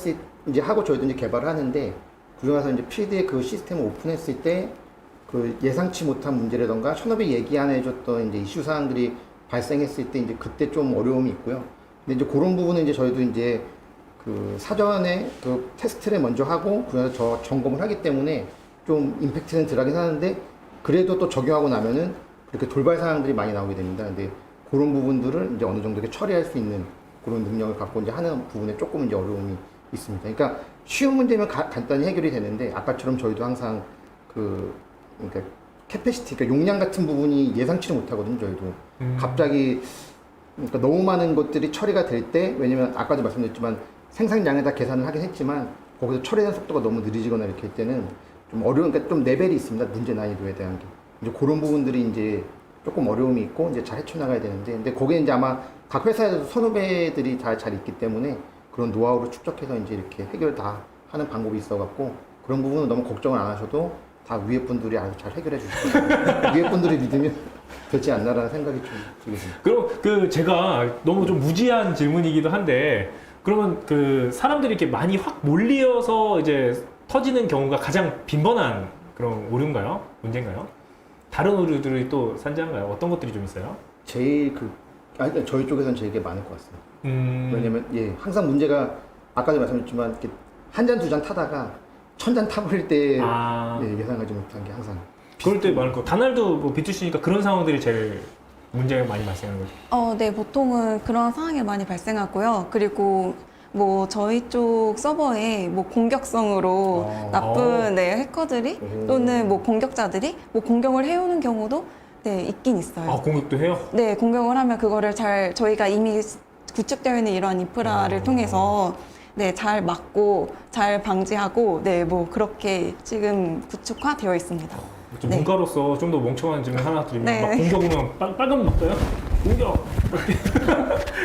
이제 하고 저희도 이제 개발을 하는데 그중에서 이제 필드에 그 시스템을 오픈했을 때 그 예상치 못한 문제라던가 현업이 얘기 안 해줬던 이제 이슈 사항들이 발생했을 때 이제 그때 좀 어려움이 있고요. 근데 이제 그런 부분은 이제 저희도 이제 그 사전에 그 테스트를 먼저 하고 그래서 저 점검을 하기 때문에 좀 임팩트는 덜하긴 하는데 그래도 또 적용하고 나면은 그렇게 돌발 사항들이 많이 나오게 됩니다. 근데 그런 부분들을 이제 어느 정도 처리할 수 있는 그런 능력을 갖고 이제 하는 부분에 조금 이제 어려움이 있습니다. 그러니까 쉬운 문제면 간단히 해결이 되는데 아까처럼 저희도 항상 그러니까 캐패시티, 그러니까 용량 같은 부분이 예상치를 못하거든요. 저희도 갑자기 그러니까 너무 많은 것들이 처리가 될 때 왜냐면 아까도 말씀드렸지만 생산량에다 계산을 하긴 했지만 거기서 처리하는 속도가 너무 느려지거나 이렇게 할 때는 좀 어려운, 그러니까 좀 레벨이 있습니다. 문제 난이도에 대한 게 이제 그런 부분들이 이제 조금 어려움이 있고 이제 잘 헤쳐나가야 되는데 근데 거기에 이제 아마 각 회사에서도 선후배들이 다 잘 있기 때문에 그런 노하우를 축적해서 이제 이렇게 해결 다 하는 방법이 있어갖고 그런 부분은 너무 걱정을 안 하셔도 다 위에 분들이 아주 잘 해결해 주실 거예요. 위에 분들이 믿으면 되지 않나라는 생각이 좀 들게 됩니다. 그럼 제가 너무 좀 무지한 질문이기도 한데 그러면 그 사람들이 이렇게 많이 확 몰리어서 이제 터지는 경우가 가장 빈번한 그런 오류인가요? 문제인가요? 다른 오류들이 또 산재한가요? 어떤 것들이 좀 있어요? 제일 저희 쪽에서는 제일 많을 것 같습니다. 왜냐면 항상 문제가 아까도 말씀드렸지만 이렇게 한 잔 두 잔 타다가 1000잔 타버릴 때 예상하지 못한 게 항상 그럴 때 많을 거. 다날도 뭐 B2C니까 그런 상황들이 제일 문제가 많이 발생하는 거죠. 네, 보통은 그런 상황이 많이 발생하고요. 그리고 뭐 저희 쪽 서버에 뭐 공격성으로 나쁜 해커들이 또는 뭐 공격자들이 뭐 공격을 해오는 경우도 있긴 있어요. 공격도 해요? 네, 공격을 하면 그거를 저희가 이미 구축되어 있는 이러한 인프라를 통해서 잘 막고 잘 방지하고 뭐 그렇게 지금 구축화되어 있습니다. 좀 문과로서 좀 더 멍청한 질문 하나 드리면 네. 막 공격 오면 빨간 막 떠요? 공격!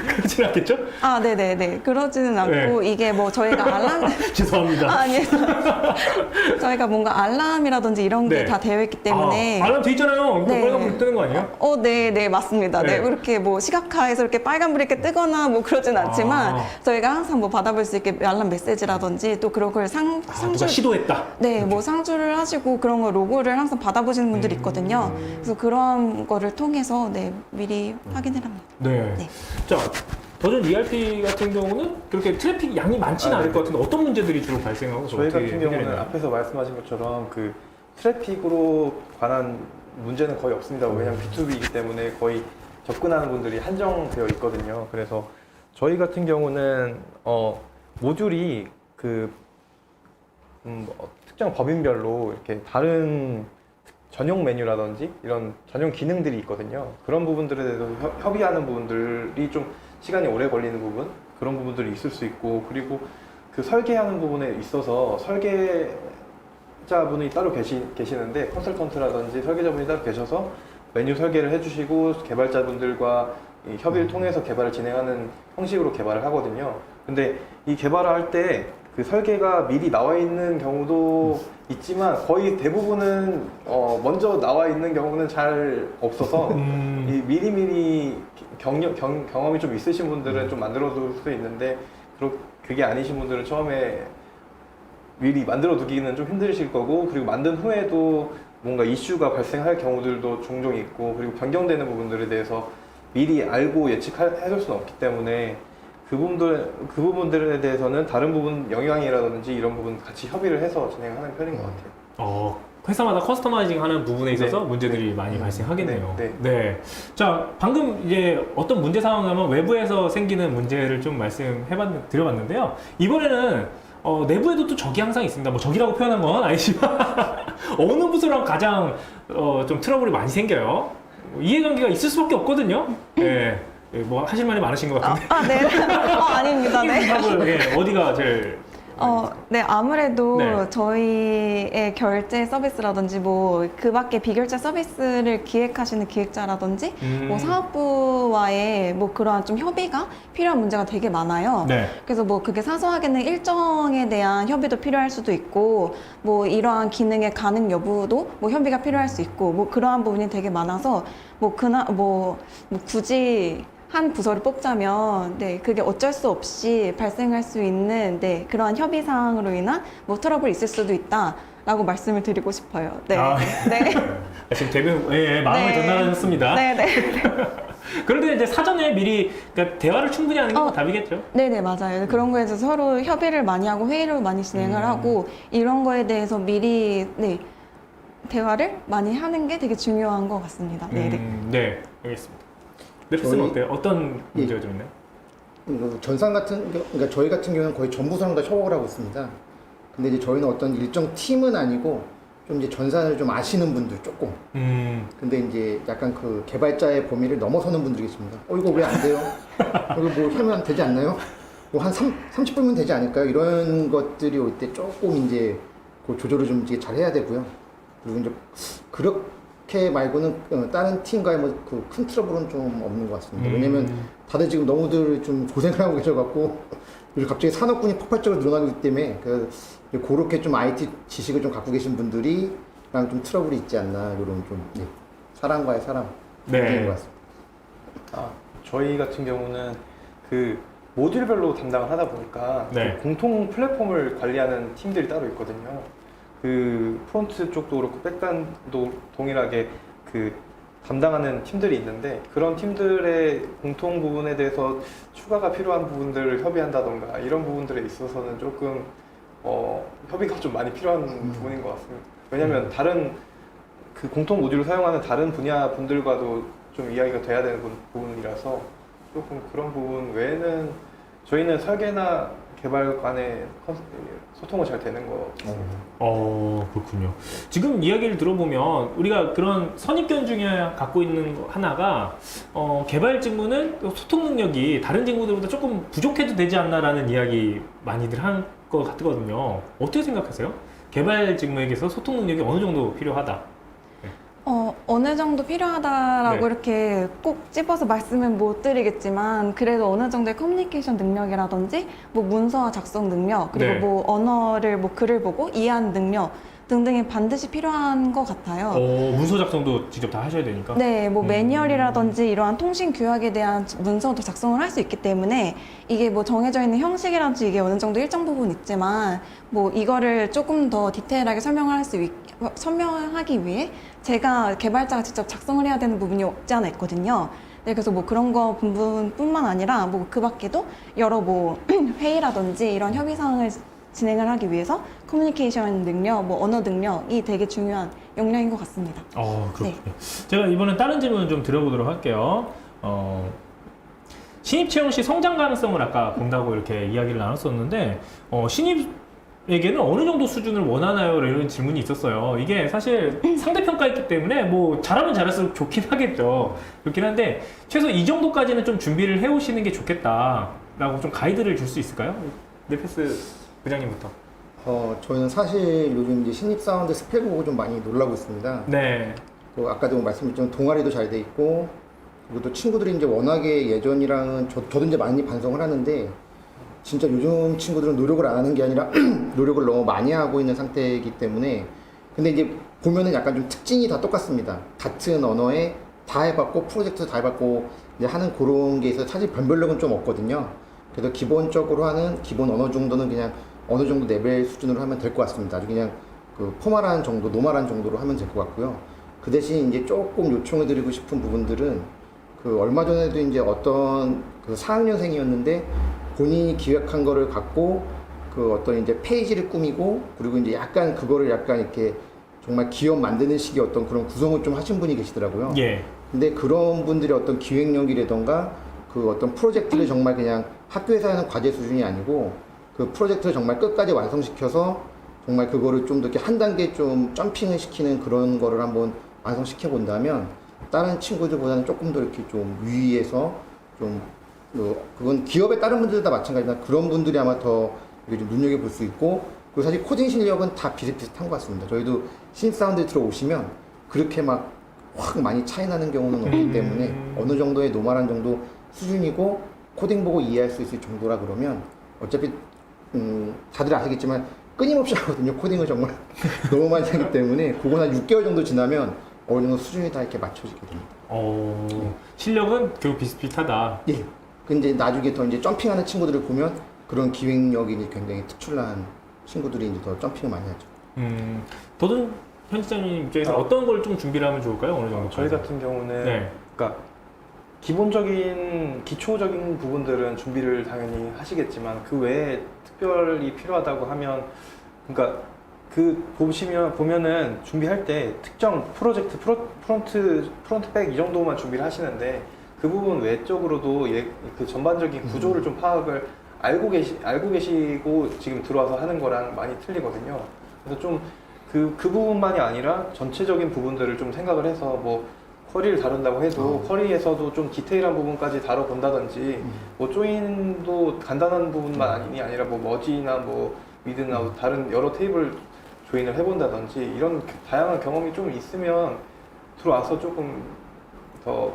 그렇진 않겠죠? 네네네. 그러지는 않고 이게 뭐 저희가 알람 죄송합니다. 아니에요. 저희가 뭔가 알람이라든지 이런 게 다 되어 있기 때문에 알람 돼 있잖아요. 네. 빨간 불 뜨는 거 아니에요? 네, 맞습니다. 네. 그렇게 뭐 시각화해서 이렇게 빨간불이 이렇게 뜨거나 뭐 그러진 않지만 저희가 항상 뭐 받아볼 수 있게 알람 메시지라든지 또 그런 걸 누가 상주 시도했다. 뭐 상주를 하시고 그런 거 로고를 항상 받아보시는 분들이 있거든요. 그래서 그런 거를 통해서 미리 확인을 합니다. 네. 네. 자, 버전 ERP 같은 경우는 그렇게 트래픽 양이 많지는 않을 것 같은데 어떤 문제들이 주로 발생하고 저희 어떻게 같은 경우는 해결했나요? 앞에서 말씀하신 것처럼 그 트래픽으로 관한 문제는 거의 없습니다. 왜냐하면 B2B이기 때문에 거의 접근하는 분들이 한정되어 있거든요. 그래서 저희 같은 경우는 모듈이 그 특정 법인별로 이렇게 다른 전용 메뉴라든지 이런 전용 기능들이 있거든요. 그런 부분들에 대해서 협의하는 부분들이 좀 시간이 오래 걸리는 부분, 그런 부분들이 있을 수 있고, 그리고 그 설계하는 부분에 있어서 설계자분이 따로 계시는데 컨설턴트라든지 설계자분이 따로 계셔서 메뉴 설계를 해주시고 개발자분들과 이 협의를 통해서 개발을 진행하는 형식으로 개발을 하거든요. 근데 이 개발을 할 때 그 설계가 미리 나와 있는 경우도 있지만 거의 대부분은 먼저 나와 있는 경우는 잘 없어서 이 미리미리 경험이 좀 있으신 분들은 좀 만들어 둘 수 있는데 그게 아니신 분들은 처음에 미리 만들어 두기는 좀 힘드실 거고, 그리고 만든 후에도 뭔가 이슈가 발생할 경우들도 종종 있고, 그리고 변경되는 부분들에 대해서 미리 알고 예측해줄 수는 없기 때문에 그 부분들에 대해서는 다른 부분 영향이라든지 이런 부분 같이 협의를 해서 진행하는 편인 것 같아요. 회사마다 커스터마이징 하는 부분에 있어서 네. 문제들이 많이 발생하겠네요. 네. 자, 방금 이제 어떤 문제 상황이면 외부에서 생기는 문제를 좀 드려봤는데요. 이번에는 내부에도 또 적이 항상 있습니다. 뭐 적이라고 표현한 건 아니지만 어느 부서랑 가장 좀 트러블이 많이 생겨요. 이해관계가 있을 수밖에 없거든요. 네. 뭐 하실 말이 많으신 것 같은데. 네. 아닙니다. 네. 어디가 제일 네, 아무래도 네. 저희의 결제 서비스라든지 뭐 그 밖에 비결제 서비스를 기획하시는 기획자라든지 뭐 사업부와의 뭐 그러한 좀 협의가 필요한 문제가 되게 많아요. 네. 그래서 뭐 그게 사소하게는 일정에 대한 협의도 필요할 수도 있고 뭐 이러한 기능의 가능 여부도 뭐 협의가 필요할 수 있고 뭐 그러한 부분이 되게 많아서 뭐 굳이 한 부서를 뽑자면 네 그게 어쩔 수 없이 발생할 수 있는 네 그러한 협의 사항으로 인한 뭐 트러블이 있을 수도 있다라고 말씀을 드리고 싶어요. 네. 네. 지금 대변 마음을 네. 전달하셨습니다. 네네. 그런데 이제 사전에 미리 그러니까 대화를 충분히 하는 게 답이겠죠. 네네 맞아요. 그런 거에 대해서 서로 협의를 많이 하고 회의를 많이 진행을 하고 이런 거에 대해서 미리 네 대화를 많이 하는 게 되게 중요한 것 같습니다. 네네. 네, 알겠습니다. 넷플릭스는 어때요? 어떤 문제가 좀 있나요? 전산 그러니까 저희 같은 경우는 거의 전 부서랑 다 협업을 하고 있습니다. 근데 이제 저희는 어떤 일정 팀은 아니고 좀 이제 전산을 좀 아시는 분들 조금. 근데 이제 약간 그 개발자의 범위를 넘어서는 분들이 계십니다. 이거 왜 안 돼요? 이거 뭐 하면 되지 않나요? 뭐 한 30분이면 되지 않을까요? 이런 것들이 올 때 조금 이제 그 조절을 좀 이제 잘 해야 되고요. 그리고 이제 그렇게 말고는 다른 팀과의 뭐 그 큰 트러블은 좀 없는 것 같습니다. 왜냐면 다들 지금 너무들 좀 고생을 하고 계셔갖고 요즘 갑자기 산업군이 폭발적으로 늘어나고 있기 때문에 그렇게 좀 IT 지식을 좀 갖고 계신 분들이랑 좀 트러블이 있지 않나 이런 좀 사람과의 사람 문제인 것 같습니다. 저희 같은 경우는 그 모듈별로 담당을 하다 보니까 네. 그 공통 플랫폼을 관리하는 팀들이 따로 있거든요. 그 프론트 쪽도 그렇고 백단도 동일하게 그 담당하는 팀들이 있는데 그런 팀들의 공통 부분에 대해서 추가가 필요한 부분들을 협의한다던가 이런 부분들에 있어서는 조금 협의가 좀 많이 필요한 부분인 것 같습니다. 왜냐하면 다른 그 공통 모듈을 사용하는 다른 분야 분들과도 좀 이야기가 돼야 되는 부분이라서 조금 그런 부분 외에는 저희는 설계나 개발 간의 소통은 잘 되는 것 같습니다. 그렇군요. 지금 이야기를 들어보면 우리가 그런 선입견 중에 갖고 있는 거 하나가 개발 직무는 소통 능력이 다른 직무들보다 조금 부족해도 되지 않나라는 이야기 많이들 한 것 같거든요. 어떻게 생각하세요? 개발 직무에게서 소통 능력이 어느 정도 필요하다? 어느 정도 필요하다라고 네. 이렇게 꼭 집어서 말씀은 못 드리겠지만 그래도 어느 정도의 커뮤니케이션 능력이라든지 뭐 문서 작성 능력 그리고 네. 뭐 언어를 뭐 글을 보고 이해하는 능력 등등이 반드시 필요한 것 같아요. 문서 작성도 직접 다 하셔야 되니까. 네, 뭐 매뉴얼이라든지 이러한 통신 규약에 대한 문서도 작성을 할 수 있기 때문에 이게 뭐 정해져 있는 형식이라든지 이게 어느 정도 일정 부분 있지만 뭐 이거를 조금 더 디테일하게 설명하기 위해 제가 개발자가 직접 작성을 해야 되는 부분이 없지 않아 있거든요. 네, 그래서 뭐 그런 거 부분뿐만 아니라 뭐 그 밖에도 여러 뭐 회의라든지 이런 협의 사항을 진행을 하기 위해서 커뮤니케이션 능력, 뭐 언어 능력이 되게 중요한 역량인 것 같습니다. 그렇군요. 제가 이번엔 다른 질문을 좀 드려보도록 할게요. 신입 채용 시 성장 가능성을 아까 본다고 이렇게 이야기를 나눴었는데, 신입에게는 어느 정도 수준을 원하나요? 이런 질문이 있었어요. 이게 사실 상대평가했기 때문에 뭐 잘하면 잘할수록 좋긴 하겠죠. 좋긴 한데, 최소 이 정도까지는 좀 준비를 해오시는 게 좋겠다라고 좀 가이드를 줄 수 있을까요? 네페스 부장님부터. 저는 사실 요즘 이제 신입사원들 스펙 보고 좀 많이 놀라고 있습니다. 네. 아까도 말씀드렸지만 동아리도 잘 돼 있고, 그리고 또 친구들이 이제 워낙에 예전이랑은 저도 이제 많이 반성을 하는데, 진짜 요즘 친구들은 노력을 안 하는 게 아니라 노력을 너무 많이 하고 있는 상태이기 때문에, 근데 이제 보면은 약간 좀 특징이 다 똑같습니다. 같은 언어에 다 해봤고 프로젝트 다 해봤고 이제 하는 그런 게 있어서 사실 변별력은 좀 없거든요. 그래서 기본적으로 하는 기본 언어 정도는 그냥 어느 정도 레벨 수준으로 하면 될 것 같습니다. 아주 그냥 그 포멀한 정도, 노멀한 정도로 하면 될 것 같고요. 그 대신 이제 조금 요청해 드리고 싶은 부분들은 그 얼마 전에도 이제 어떤 그 4학년생이었는데 본인이 기획한 거를 갖고 그 어떤 이제 페이지를 꾸미고 그리고 이제 약간 그거를 약간 이렇게 정말 기업 만드는 식의 어떤 그런 구성을 좀 하신 분이 계시더라고요. 예. 근데 그런 분들의 어떤 기획력이라던가 그 어떤 프로젝트를 정말 그냥 학교에서 하는 과제 수준이 아니고 그 프로젝트를 정말 끝까지 완성시켜서 정말 그거를 좀 더 이렇게 한 단계 좀 점핑을 시키는 그런 거를 한번 완성시켜 본다면 다른 친구들보다는 조금 더 이렇게 좀 위에서 좀 그건 기업의 다른 분들도 다 마찬가지지만 그런 분들이 아마 더 이게 좀 눈여겨볼 수 있고 그리고 사실 코딩 실력은 다 비슷비슷한 것 같습니다. 저희도 신입사원들이 들어오시면 그렇게 막 확 많이 차이 나는 경우는 없기 때문에 어느 정도의 노멀한 정도 수준이고 코딩 보고 이해할 수 있을 정도라 그러면 어차피 다들 아시겠지만 끊임없이 하거든요. 코딩을 정말 너무 많이 하기 때문에 그건 한 6개월 정도 지나면 어느 정도 수준이 다 이렇게 맞춰지게 됩니다. 실력은 결국 비슷비슷하다. 예. 근데 나중에 더 이제 점핑하는 친구들을 보면 그런 기획력이 이제 굉장히 특출난 친구들이 이제 더 점핑을 많이 하죠. 더든 편집장님 입장에서 어떤 걸 좀 준비를 하면 좋을까요? 어느 정도? 저희 같은 경우는 네. 그러니까 기본적인 기초적인 부분들은 준비를 당연히 하시겠지만 그 외에 특별히 필요하다고 하면 그러니까 그 보면은 준비할 때 특정 프로젝트 프론트백 이 정도만 준비를 하시는데 그 부분 외적으로도 그 전반적인 구조를 좀 파악을 알고 계시고 지금 들어와서 하는 거랑 많이 틀리거든요. 그래서 좀 그 부분만이 아니라 전체적인 부분들을 좀 생각을 해서 뭐 쿼리를 다룬다고 해도 쿼리에서도 좀 디테일한 부분까지 다뤄본다든지 뭐 조인도 간단한 부분만이 아니라 뭐 머지나 뭐 미드나 다른 여러 테이블 조인을 해본다든지 이런 다양한 경험이 좀 있으면 들어와서 조금 더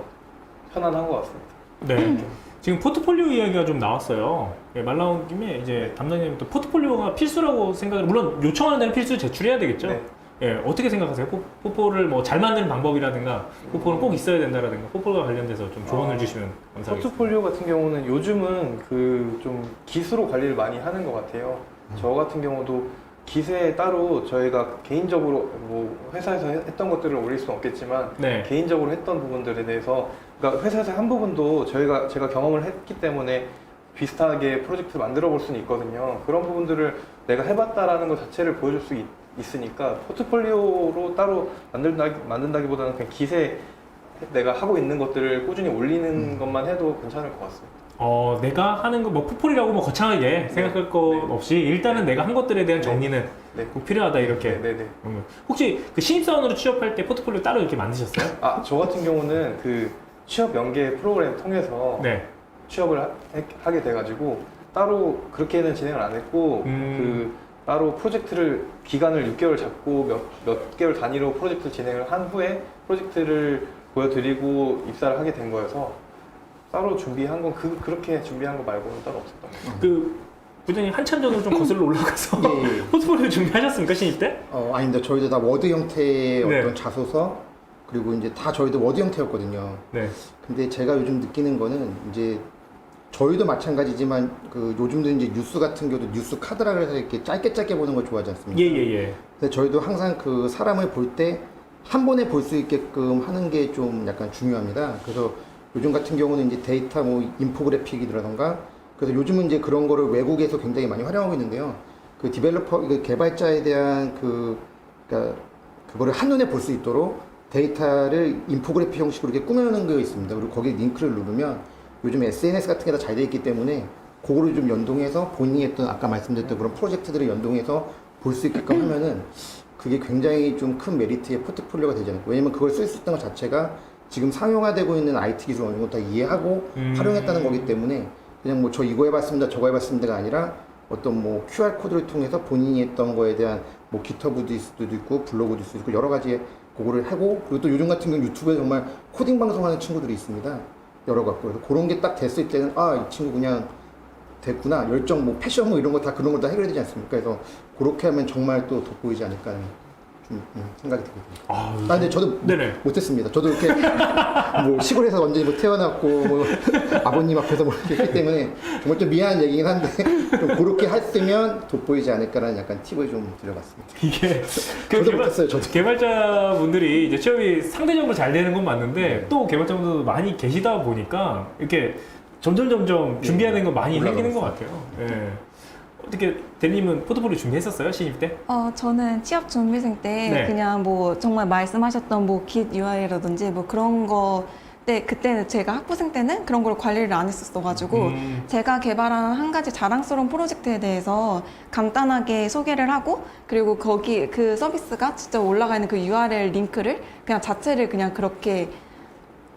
편안한 것 같습니다. 네. 지금 포트폴리오 이야기가 좀 나왔어요. 예, 말 나온 김에 이제 담당자님 또 포트폴리오가 필수라고 물론 요청하는 데는 필수 제출해야 되겠죠. 네. 예, 어떻게 생각하세요? 포포를 뭐 잘 만드는 방법이라든가 포포는 꼭 있어야 된다라든가 포포와 관련돼서 좀 조언을 주시면 감사하겠습니다. 포트폴리오 같은 경우는 요즘은 그 좀 기수로 관리를 많이 하는 것 같아요. 저 같은 경우도 기세에 따로 저희가 개인적으로 뭐 회사에서 했던 것들을 올릴 수는 없겠지만 네. 개인적으로 했던 부분들에 대해서 그러니까 회사에서 한 부분도 제가 경험을 했기 때문에 비슷하게 프로젝트를 만들어 볼 수는 있거든요. 그런 부분들을 내가 해봤다라는 것 자체를 보여줄 수 있으니까 포트폴리오로 따로 만든다기보다는 그냥 기세 내가 하고 있는 것들을 꾸준히 올리는 것만 해도 괜찮을 것 같습니다. 내가 하는 거 뭐 포폴이라고 뭐 거창하게 생각할 거 없이 일단은 내가 한 것들에 대한 정리는 꼭 필요하다 이렇게. 네네. 혹시 그 신입사원으로 취업할 때 포트폴리오 따로 이렇게 만드셨어요? 저 같은 경우는 그 취업 연계 프로그램 통해서 네. 취업을 하게 돼가지고 따로 그렇게는 진행을 안 했고 그 따로 프로젝트를 기간을 6개월 잡고 몇 개월 단위로 프로젝트 진행을 한 후에 프로젝트를 보여드리고 입사를 하게 된 거여서 따로 준비한 건 그렇게 준비한 거 말고는 따로 없었던 것 같아요. 그 부장님 한참 전으로 좀 거슬러 올라가서 예. 포트폴리오 준비하셨습니까 신입 때? 아닙니다. 저희도 다 워드 형태의 네. 어떤 자소서 그리고 이제 다 저희도 워드 형태였거든요. 네. 근데 제가 요즘 느끼는 거는 이제 저희도 마찬가지지만 그 요즘도 이제 뉴스 같은 경우도 뉴스 카드라 그래서 이렇게 짧게 보는 걸 좋아하지 않습니까? 예. 근데 저희도 항상 그 사람을 볼 때 한 번에 볼 수 있게끔 하는 게 좀 약간 중요합니다. 그래서 요즘 같은 경우는 이제 데이터 뭐 인포그래픽이라던가 그래서 요즘은 이제 그런 거를 외국에서 굉장히 많이 활용하고 있는데요. 그 디벨로퍼, 그 개발자에 대한 그러니까 그거를 한눈에 볼 수 있도록 데이터를 인포그래픽 형식으로 이렇게 꾸며놓은 게 있습니다. 그리고 거기에 링크를 누르면 요즘 SNS 같은 게 다 잘 돼 있기 때문에 그거를 좀 연동해서 본인이 했던 아까 말씀드렸던 그런 프로젝트들을 연동해서 볼 수 있게끔 하면은 그게 굉장히 좀 큰 메리트의 포트폴리오가 되지 않을까. 왜냐면 그걸 쓸 수 있다는 것 자체가 지금 상용화되고 있는 IT 기술 어느 정도 다 이해하고 활용했다는 거기 때문에 그냥 뭐 저 이거 해봤습니다, 저거 해봤습니다가 아니라 어떤 뭐 QR 코드를 통해서 본인이 했던 거에 대한 뭐 기터브도 있을 수도 있고 블로그도 있을 수도 있고 여러 가지 그거를 하고 그리고 또 요즘 같은 경우 유튜브에 정말 코딩 방송하는 친구들이 있습니다. 여러 갖고 그래서 그런 게 딱 됐을 때는 아, 이 친구 그냥 됐구나. 열정 뭐 패션 뭐 이런 거 다 그런 거 다 해결되지 않습니까? 그래서 그렇게 하면 정말 또 돋보이지 않을까 하는 좀 생각이 들거든요. 아, 근데 저도 네네. 못했습니다. 저도 이렇게 뭐 시골에서 완전히 뭐 태어났고 뭐 아버님 앞에서 뭐 이렇게 했기 때문에 정말 좀 미안한 얘기긴 한데 좀 그렇게 했으면 돋보이지 않을까라는 약간 팁을 좀 드려봤습니다. 이게 저도 못했어요. 저도. 개발자분들이 이제 취업이 상대적으로 잘 되는 건 맞는데 또 개발자분들도 많이 계시다 보니까 이렇게 점점 준비하는 건 많이 생기는 것 같아요. 예. 어떻게 대리님은 포트폴리오 준비했었어요 신입 때? 저는 취업 준비생 때 네. 그냥 뭐 정말 말씀하셨던 뭐 Git UI라든지 뭐 그런 거 때 그때는 제가 학부생 때는 그런 걸 관리를 안 했었어가지고 제가 개발한 한 가지 자랑스러운 프로젝트에 대해서 간단하게 소개를 하고 그리고 거기 그 서비스가 진짜 올라가 있는 그 URL 링크를 그냥 자체를 그냥 그렇게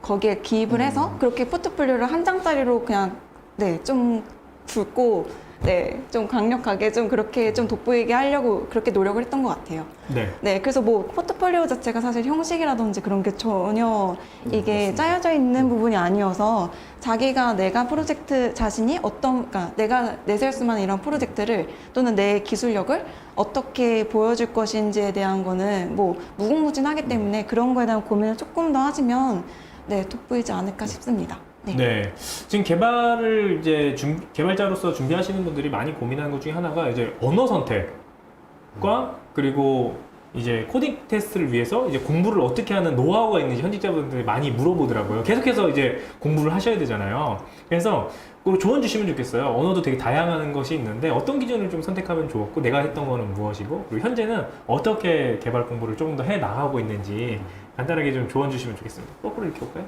거기에 기입을 해서 그렇게 포트폴리오를 한 장짜리로 그냥 네, 좀 굵고 네, 좀 강력하게 좀 그렇게 좀 돋보이게 하려고 그렇게 노력을 했던 것 같아요. 네. 네, 그래서 뭐 포트폴리오 자체가 사실 형식이라든지 그런 게 전혀 이게 짜여져 있는 부분이 아니어서 자기가 내가 프로젝트 자신이 그러니까 내가 내세울 수 있는 이런 프로젝트를 또는 내 기술력을 어떻게 보여줄 것인지에 대한 거는 뭐 무궁무진하기 때문에 그런 거에 대한 고민을 조금 더 하시면 네, 돋보이지 않을까 싶습니다. 네. 네. 지금 개발을 이제 개발자로서 준비하시는 분들이 많이 고민하는 것 중에 하나가 이제 언어 선택과 그리고 이제 코딩 테스트를 위해서 이제 공부를 어떻게 하는 노하우가 있는지 현직자분들이 많이 물어보더라고요. 계속해서 이제 공부를 하셔야 되잖아요. 그래서 그 조언 주시면 좋겠어요. 언어도 되게 다양한 것이 있는데 어떤 기준을 좀 선택하면 좋았고 내가 했던 거는 무엇이고 그리고 현재는 어떻게 개발 공부를 조금 더 해 나가고 있는지 간단하게 좀 조언 주시면 좋겠습니다. 거꾸로 이렇게 볼까요?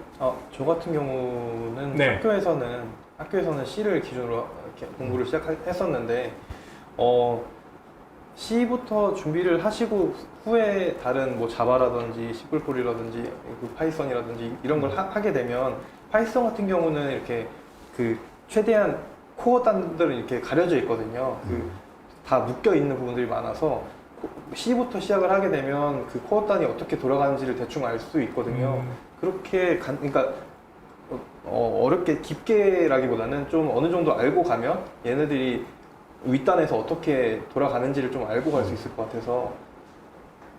저 같은 경우는 네. 학교에서는 C를 기준으로 이렇게 공부를 시작했었는데 C부터 준비를 하시고 후에 다른 뭐 자바라든지 C++이라든지 파이썬이라든지 이런 걸 하게 되면 파이썬 같은 경우는 이렇게 그 최대한 코어 단들은 이렇게 가려져 있거든요. 다 묶여 있는 부분들이 많아서 C부터 시작을 하게 되면 그 코어 단이 어떻게 돌아가는지를 대충 알 수 있거든요. 그렇게 그러니까 어렵게 깊게라기보다는 좀 어느 정도 알고 가면 얘네들이 윗단에서 어떻게 돌아가는지를 좀 알고 갈 수 있을 것 같아서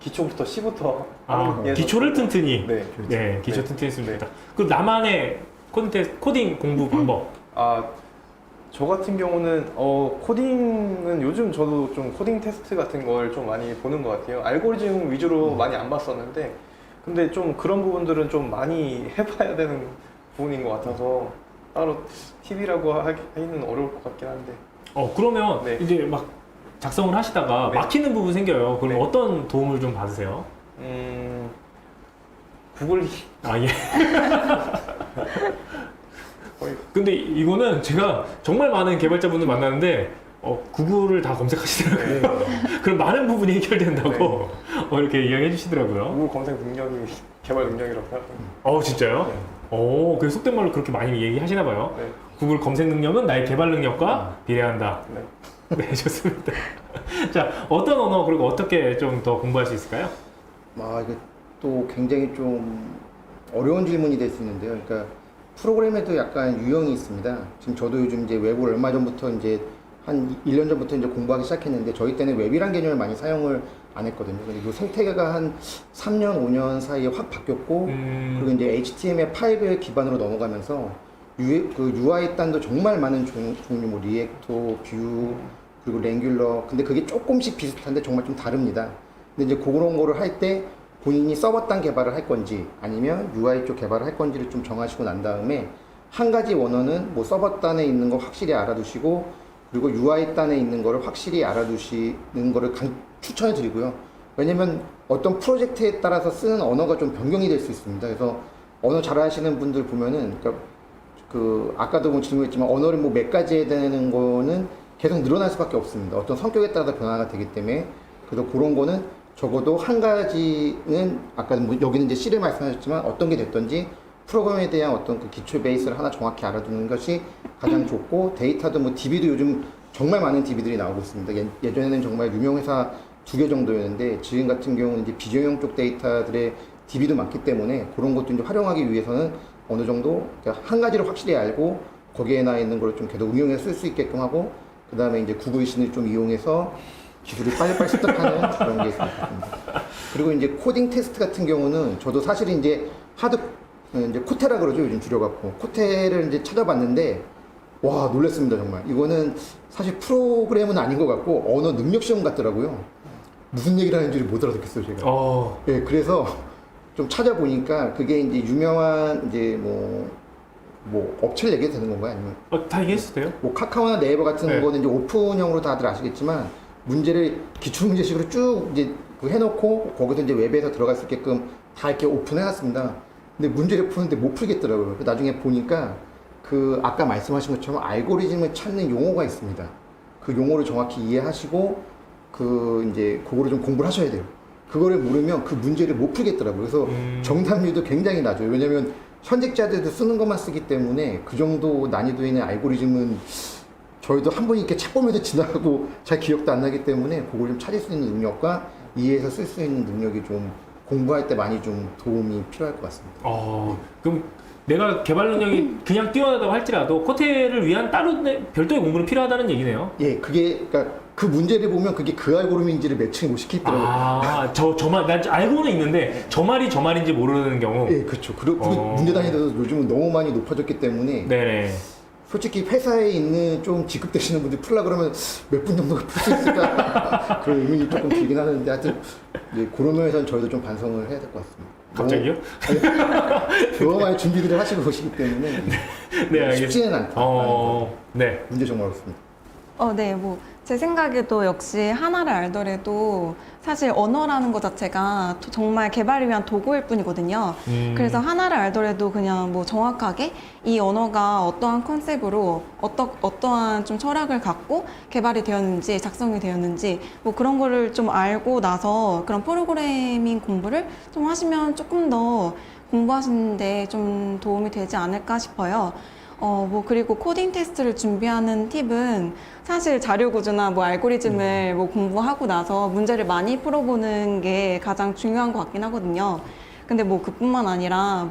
기초부터 C부터 하는 게 기초를 튼튼히 네. 네, 기초 네. 튼튼히 했으면 네. 좋겠다. 그 나만의 코딩 공부 방법. 저 같은 경우는 코딩은 요즘 저도 좀 코딩 테스트 같은 걸 좀 많이 보는 것 같아요. 알고리즘 위주로 많이 안 봤었는데 근데 좀 그런 부분들은 좀 많이 해봐야 되는 부분인 것 같아서 따로 팁이라고 하기는 어려울 것 같긴 한데 그러면 네. 이제 막 작성을 하시다가 네. 막히는 부분 생겨요. 그럼 네. 어떤 도움을 좀 받으세요? 구글 예. 근데 이거는 제가 정말 많은 개발자분들 만나는데 구글을 다 검색하시더라고요. 그럼 많은 부분이 해결된다고 이렇게 이야기해 주시더라고요. 구글 검색 능력이 개발 능력이라고 생각합니다. 진짜요? 네. 그래서 속된 말로 그렇게 많이 얘기하시나 봐요. 네. 구글 검색 능력은 나의 개발 능력과 비례한다. 네. 네, 좋습니다. 자, 어떤 언어 그리고 어떻게 좀 더 공부할 수 있을까요? 이게 또 굉장히 좀 어려운 질문이 될 수 있는데요. 그러니까 프로그램에도 약간 유형이 있습니다. 지금 저도 요즘 이제 웹을 얼마 전부터 이제 한 1년 전부터 이제 공부하기 시작했는데 저희 때는 웹이란 개념을 많이 사용을 안 했거든요. 근데 이 생태계가 한 3년, 5년 사이에 확 바뀌었고 그리고 이제 HTML5의 기반으로 넘어가면서 그 UI 단도 정말 많은 종류, 뭐 리액터, 뷰, 그리고 랭귤러. 근데 그게 조금씩 비슷한데 정말 좀 다릅니다. 근데 이제 그런 거를 할 때 본인이 서버 단 개발을 할 건지 아니면 UI 쪽 개발을 할 건지를 좀 정하시고 난 다음에 한 가지 원어는 뭐 서버 단에 있는 거 확실히 알아두시고 그리고 UI 단에 있는 거를 확실히 알아두시는 거를 추천해 드리고요. 왜냐면 어떤 프로젝트에 따라서 쓰는 언어가 좀 변경이 될 수 있습니다. 그래서 언어 잘하시는 분들 보면은 아까도 뭐 질문했지만 언어를 뭐 몇 가지 해야 되는 거는 계속 늘어날 수밖에 없습니다. 어떤 성격에 따라서 변화가 되기 때문에 그래서 그런 거는 적어도 한 가지는 아까 뭐 여기는 이제 C를 말씀하셨지만 어떤 게 됐든지 프로그램에 대한 어떤 그 기초 베이스를 하나 정확히 알아두는 것이 가장 좋고 데이터도 뭐 DB도 요즘 정말 많은 DB들이 나오고 있습니다. 예전에는 정말 유명 회사 2개 정도였는데 지금 같은 경우는 이제 비정형 쪽 데이터들의 DB도 많기 때문에 그런 것도 이제 활용하기 위해서는 어느 정도 한 가지를 확실히 알고 거기에 나 있는 걸 좀 계속 응용해서 쓸 수 있게끔 하고 그 다음에 이제 구글 신을 좀 이용해서 기술을 빨리빨리 습득하는 그런 게 있습니다. 그리고 이제 코딩 테스트 같은 경우는 저도 사실 이제 이제 코테라 그러죠. 요즘 줄여갖고. 코테를 이제 찾아봤는데, 와, 놀랐습니다, 정말. 이거는 사실 프로그램은 아닌 것 같고, 언어 능력 시험 같더라고요. 무슨 얘기를 하는지를 못 알아듣겠어요, 제가. 예, 그래서 좀 찾아보니까 그게 이제 유명한 이제 뭐 업체를 얘기해도 되는 건가요? 아니면? 다 얘기했을 때요? 뭐 카카오나 네이버 같은 네. 거는 이제 오픈형으로 다들 아시겠지만 문제를 기출문제식으로 쭉 이제 해놓고 거기서 이제 웹에서 들어갈 수 있게끔 다 이렇게 오픈해놨습니다. 근데 문제를 푸는데 못 풀겠더라고요. 나중에 보니까 그 아까 말씀하신 것처럼 알고리즘을 찾는 용어가 있습니다. 그 용어를 정확히 이해하시고 그 이제 그거를 좀 공부를 하셔야 돼요. 그거를 모르면 그 문제를 못 풀겠더라고요. 그래서 정답률도 굉장히 낮아요. 왜냐면 현직자들도 쓰는 것만 쓰기 때문에 그 정도 난이도 있는 알고리즘은 저희도 한 번 이렇게 찾보면서 지나가고 잘 기억도 안 나기 때문에 그걸 좀 찾을 수 있는 능력과 이해해서 쓸 수 있는 능력이 좀 공부할 때 많이 좀 도움이 필요할 것 같습니다. 그럼 내가 개발 능력이 그냥 뛰어나다고 할지라도 코테를 위한 별도의 공부는 필요하다는 얘기네요. 예, 그러니까 그 문제를 보면 그게 그 알고리즘인지를 매칭 못 시키더라고요. 난 알고는 있는데 저 말인지 모르는 경우. 예, 그렇죠. 그리고 문제 단위도 요즘은 너무 많이 높아졌기 때문에 네네. 솔직히 회사에 있는 좀 직급되시는 분들 풀라 그러면 몇 분 정도가 풀 수 있을까 그런 의문이 조금 들긴 하는데 하여튼 이제 그런 면에서는 저희도 좀 반성을 해야 될 것 같습니다. 갑자기요? 너무 많이 준비를 하시고 오시기 때문에 네, 알겠습니다. 쉽지는 않다. 네. 문제 정말 어렵습니다. 네, 제 생각에도 역시 하나를 알더라도 사실 언어라는 것 자체가 정말 개발을 위한 도구일 뿐이거든요. 그래서 하나를 알더라도 그냥 정확하게 이 언어가 어떠한 컨셉으로 어떠한 좀 철학을 갖고 개발이 되었는지 작성이 되었는지 그런 거를 좀 알고 나서 그런 프로그래밍 공부를 좀 하시면 조금 더 공부하시는데 좀 도움이 되지 않을까 싶어요. 그리고 코딩 테스트를 준비하는 팁은 사실 자료 구조나 알고리즘을 공부하고 나서 문제를 많이 풀어보는 게 가장 중요한 것 같긴 하거든요. 근데 그뿐만 아니라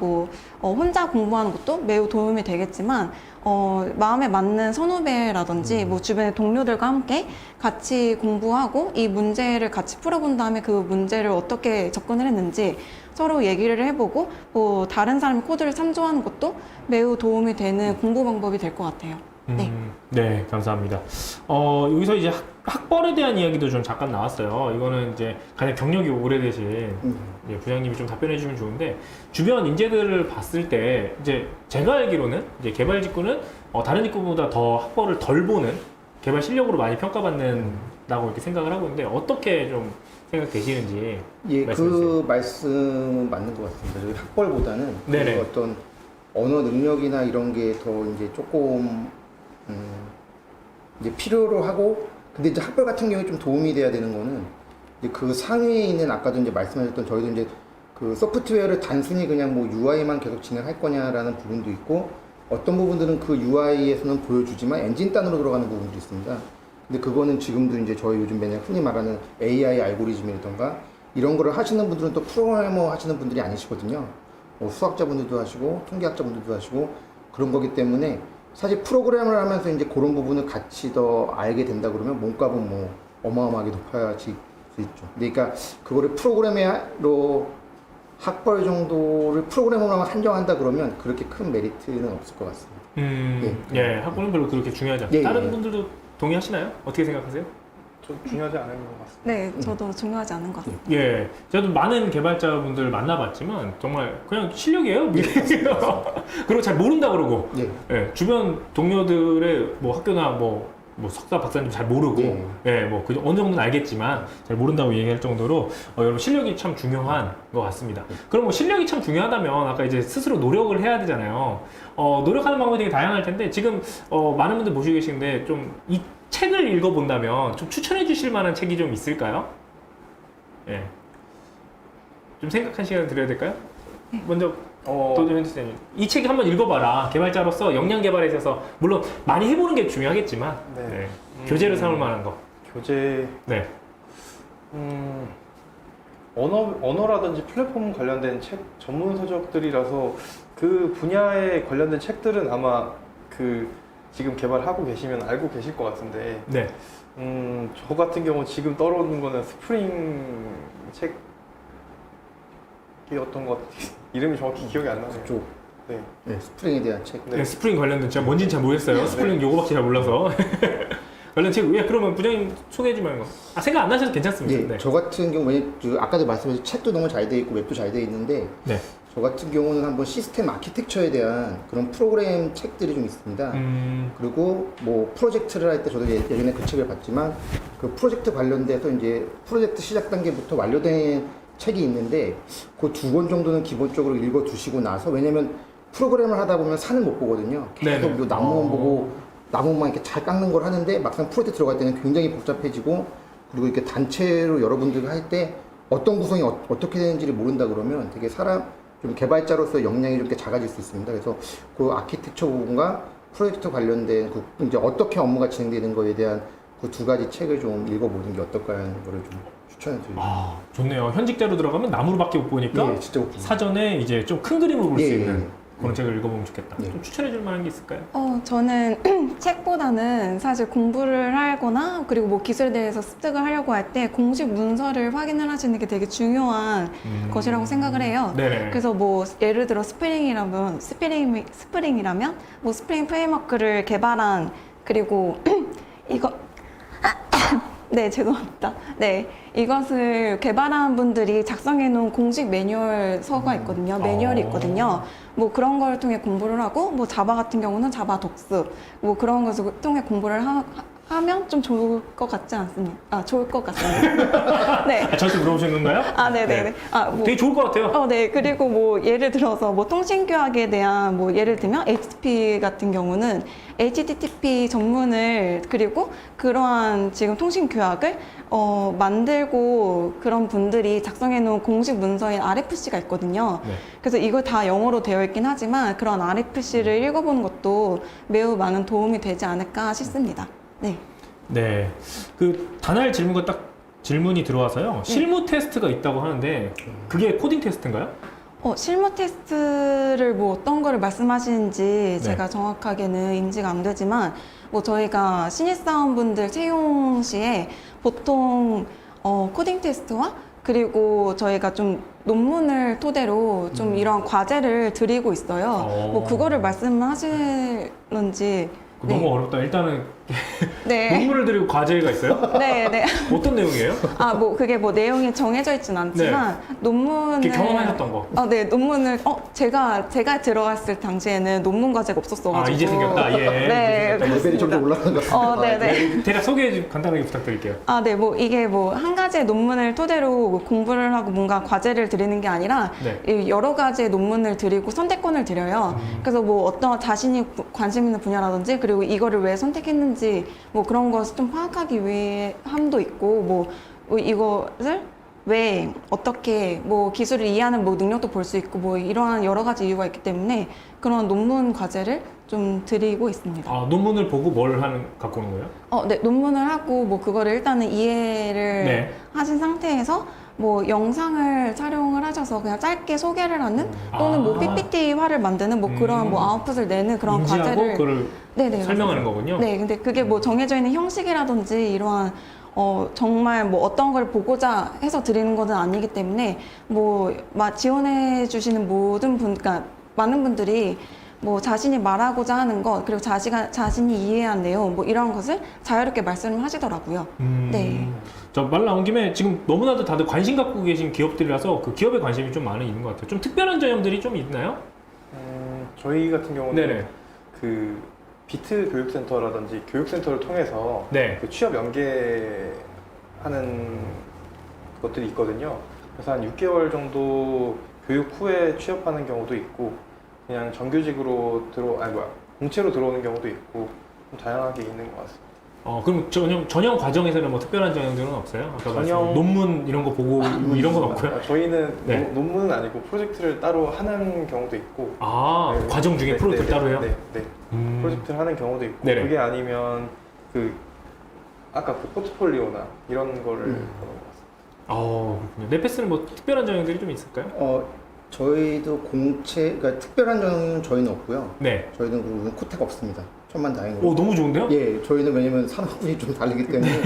혼자 공부하는 것도 매우 도움이 되겠지만 마음에 맞는 선후배라든지 주변의 동료들과 함께 같이 공부하고 이 문제를 같이 풀어본 다음에 그 문제를 어떻게 접근을 했는지 서로 얘기를 해보고 다른 사람의 코드를 참조하는 것도 매우 도움이 되는 공부 방법이 될 것 같아요. 네. 네, 감사합니다. 여기서 이제 학벌에 대한 이야기도 좀 잠깐 나왔어요. 이거는 이제 가장 경력이 오래되신 이제 부장님이 좀 답변해 주면 좋은데, 주변 인재들을 봤을 때 이제 제가 알기로는 이제 개발 직구는 다른 직구보다 더 학벌을 덜 보는 개발 실력으로 많이 평가받는다고 이렇게 생각을 하고 있는데, 어떻게 좀 생각되시는지. 예, 그 말씀은 맞는 것 같습니다. 저희 학벌보다는 그 어떤 언어 능력이나 이런 게 더 이제 조금 이제 필요로 하고, 근데 이제 학벌 같은 경우에 좀 도움이 돼야 되는 거는 이제 그 상위에 있는 아까도 이제 말씀하셨던 저희도 이제 그 소프트웨어를 단순히 그냥 UI만 계속 진행할 거냐라는 부분도 있고, 어떤 부분들은 그 UI에서는 보여주지만 엔진 단으로 들어가는 부분들이 있습니다. 근데 그거는 지금도 이제 저희 요즘 매년 흔히 말하는 AI 알고리즘이라던가 이런 거를 하시는 분들은 또 프로그래머 하시는 분들이 아니시거든요. 수학자분들도 하시고 통계학자분들도 하시고 그런 거기 때문에 사실 프로그램을 하면서 이제 그런 부분을 같이 더 알게 된다 그러면 몸값은 어마어마하게 높아질 수 있죠. 그러니까 그거를 프로그래머로 학벌 정도를 프로그래머로만 한정한다 그러면 그렇게 큰 메리트는 없을 것 같습니다. 학벌은 별로 그렇게 중요하지 않아요. 다른 분들도 동의하시나요? 어떻게 생각하세요? 좀 중요하지 않은 것 같습니다. 네, 저도 중요하지 않은 것 같습니다. 예, 저도 많은 개발자분들 만나봤지만 정말 그냥 실력이에요. 그리고 잘 모른다 그러고 예. 예, 주변 동료들의 뭐 학교나 뭐 석사 박사님 잘 모르고 예. 예, 뭐 그 어느 정도는 알겠지만 잘 모른다고 얘기할 정도로 여러분 실력이 참 중요한 것 같습니다. 그럼 뭐 실력이 참 중요하다면 아까 이제 스스로 노력을 해야 되잖아요. 노력하는 방법이 되게 다양할 텐데 지금 많은 분들 보시고 계시는데 좀 이 책을 읽어본다면 좀 추천해 주실 만한 책이 좀 있을까요? 예. 좀 생각한 시간 드려야 될까요? 먼저 도전 선생님, 이 책 한번 읽어봐라. 개발자로서 역량 개발에 있어서 물론 많이 해보는 게 중요하겠지만 네. 네. 교재로 삼을 만한 거. 교재 네. 언어라든지 플랫폼 관련된 책 전문 서적들이라서 그 분야에 관련된 책들은 아마 그 지금 개발하고 계시면 알고 계실 것 같은데 네. 저 같은 경우 지금 떠오르는 거는 스프링 책이었던 것 같아요. 이름이 정확히 기억이 안 나네요. 그쪽. 네. 네, 스프링에 대한 책. 네. 스프링 관련된 제가 뭔지는 잘 모르겠어요. 스프링 요거밖에 잘 몰라서. 관련 책, 예, 그러면 부장님 소개해주면 거. 생각 안 나셔도 괜찮습니다. 예, 네. 저 같은 경우에 아까도 말씀하신 책도 너무 잘 돼 있고 웹도 잘 돼 있는데 네. 저 같은 경우는 한번 시스템 아키텍처에 대한 그런 프로그램 책들이 좀 있습니다. 그리고 뭐 프로젝트를 할 때 저도 예전에 그 책을 봤지만 그 프로젝트 관련돼서 이제 프로젝트 시작 단계부터 완료된 책이 있는데 그 2권 정도는 기본적으로 읽어 두시고 나서 왜냐면 프로그램을 하다 보면 산을 못 보거든요. 계속 네네. 요 나무만 보고 나무만 이렇게 잘 깎는 걸 하는데 막상 프로젝트 들어갈 때는 굉장히 복잡해지고 그리고 이렇게 단체로 여러분들이 할 때 어떤 구성이 어떻게 되는지를 모른다 그러면 되게 좀 개발자로서 역량이 좀 이렇게 작아질 수 있습니다. 그래서 그 아키텍처 부분과 프로젝트 관련된 그 이제 어떻게 업무가 진행되는 거에 대한 그 2가지 책을 좀 읽어보는 게 어떨까 하는 거를 좀 추천해드립니다. 아, 좋네요. 현직자로 들어가면 나무로밖에 못 보니까 예, 진짜 못 봅니다. 사전에 이제 좀 큰 그림을 볼 수 예, 있는 예. 그런 책을 읽어보면 좋겠다. 예. 좀 추천해줄 만한 게 있을까요? 저는 책보다는 사실 공부를 하거나 그리고 뭐 기술에 대해서 습득을 하려고 할 때 공식 문서를 확인을 하시는 게 되게 중요한 것이라고 생각을 해요. 네네. 그래서 뭐 예를 들어 스프링이라면 뭐 스프링 프레임워크를 개발한 그리고 이거 네, 죄송합니다. 네, 이것을 개발한 분들이 작성해 놓은 공식 매뉴얼서가 있거든요. 매뉴얼이 있거든요. 뭐 그런 걸 통해 공부를 하고, 뭐 자바 같은 경우는 자바 독습, 뭐 그런 것을 통해 공부를 하면 좀 좋을 것 같지 않습니까? 좋을 것 같습니다. 네. 저한테 물어보신 건가요? 네네네. 네. 뭐. 되게 좋을 것 같아요. 네. 그리고 뭐 예를 들어서 뭐 통신규약에 대한 뭐 예를 들면 HTTP 같은 경우는 HTTP 전문을 그리고 그러한 지금 통신규약을 만들고 그런 분들이 작성해 놓은 공식 문서인 RFC가 있거든요. 네. 그래서 이거 다 영어로 되어 있긴 하지만 그런 RFC를 읽어보는 것도 매우 많은 도움이 되지 않을까 싶습니다. 네. 네. 그 단할 질문과 딱 질문이 들어와서요. 실무 테스트가 있다고 하는데 그게 코딩 테스트인가요? 실무 테스트를 뭐 어떤 거를 말씀하시는지 제가 정확하게는 인지가 안 되지만 뭐 저희가 신입사원분들 채용 시에 보통 코딩 테스트와 그리고 저희가 좀 논문을 토대로 좀 이런 과제를 드리고 있어요. 뭐 그거를 말씀하시는지 너무 어렵다. 일단은 네. 논문을 드리고 과제가 있어요? 네, 네. 어떤 내용이에요? 뭐 그게 뭐 내용이 정해져 있진 않지만 논문을 이렇게 경험하셨던 거. 네, 논문을 제가 들어갔을 당시에는 논문 과제가 없었어가지고. 이제 생겼다. 예. 네, 레벨이 점점 올라가는 것 같습니다. 네, 네. 대략 소개 좀 간단하게 부탁드릴게요. 네, 뭐 이게 뭐 한 가지의 논문을 토대로 공부를 하고 뭔가 과제를 드리는 게 아니라 이 여러 가지의 논문을 드리고 선택권을 드려요. 그래서 뭐 어떤 자신이 관심 있는 분야라든지 그리고 이거를 왜 선택했는지 뭐 그런 것을 좀 파악하기 위해 함도 있고 뭐 이것을 왜 어떻게 뭐 기술을 이해하는 뭐 능력도 볼 수 있고 뭐 이러한 여러 가지 이유가 있기 때문에 그런 논문 과제를 좀 드리고 있습니다. 논문을 보고 뭘 갖고 오는 거예요? 네, 논문을 하고 뭐 그거를 일단은 이해를 하신 상태에서 뭐 영상을 촬영을 하셔서 그냥 짧게 소개를 하는 또는 뭐 PPT화를 만드는 뭐 그런 뭐 아웃풋을 내는 그런 인지하고 과제를 그걸 네네, 설명하는 맞습니다. 거군요. 네, 근데 그게 뭐 정해져 있는 형식이라든지 이러한 정말 뭐 어떤 걸 보고자 해서 드리는 것은 아니기 때문에 뭐 지원해 주시는 모든 그러니까 많은 분들이 뭐 자신이 말하고자 하는 것, 그리고 자신이 이해한 내용, 뭐 이런 것을 자유롭게 말씀을 하시더라고요. 네. 저 말 나온 김에 지금 너무나도 다들 관심 갖고 계신 기업들이라서 그 기업에 관심이 좀 많이 있는 것 같아요. 좀 특별한 전형들이 좀 있나요? 저희 같은 경우는 네네. 그 비트 교육센터라든지 교육센터를 통해서 네. 그 취업 연계하는 것들이 있거든요. 그래서 한 6개월 정도 교육 후에 취업하는 경우도 있고, 그냥 정규직으로 공채로 들어오는 경우도 있고, 좀 다양하게 있는 것 같습니다. 그럼 전형 과정에서는 뭐 특별한 전형들은 없어요? 아까 전형- 논문 이런 거 보고 뭐 이런 건 없고요? 저희는 네. 논문은 아니고 프로젝트를 따로 하는 경우도 있고, 네, 과정 중에 네, 프로젝트 네, 따로 해요? 네, 네. 프로젝트를 하는 경우도 있고, 네네. 그게 아니면 아까 그 포트폴리오나 이런 거를 보는 것 같습니다. 그렇군요. 네페스는 뭐 특별한 전형들이 좀 있을까요? 저희도 공채, 그러니까 특별한 전형은 저희는 없고요. 네. 저희는 그리고 코테가 없습니다. 천만 다행으로. 오, 너무 좋은데요? 예, 저희는 왜냐면 산업군이 좀 다르기 때문에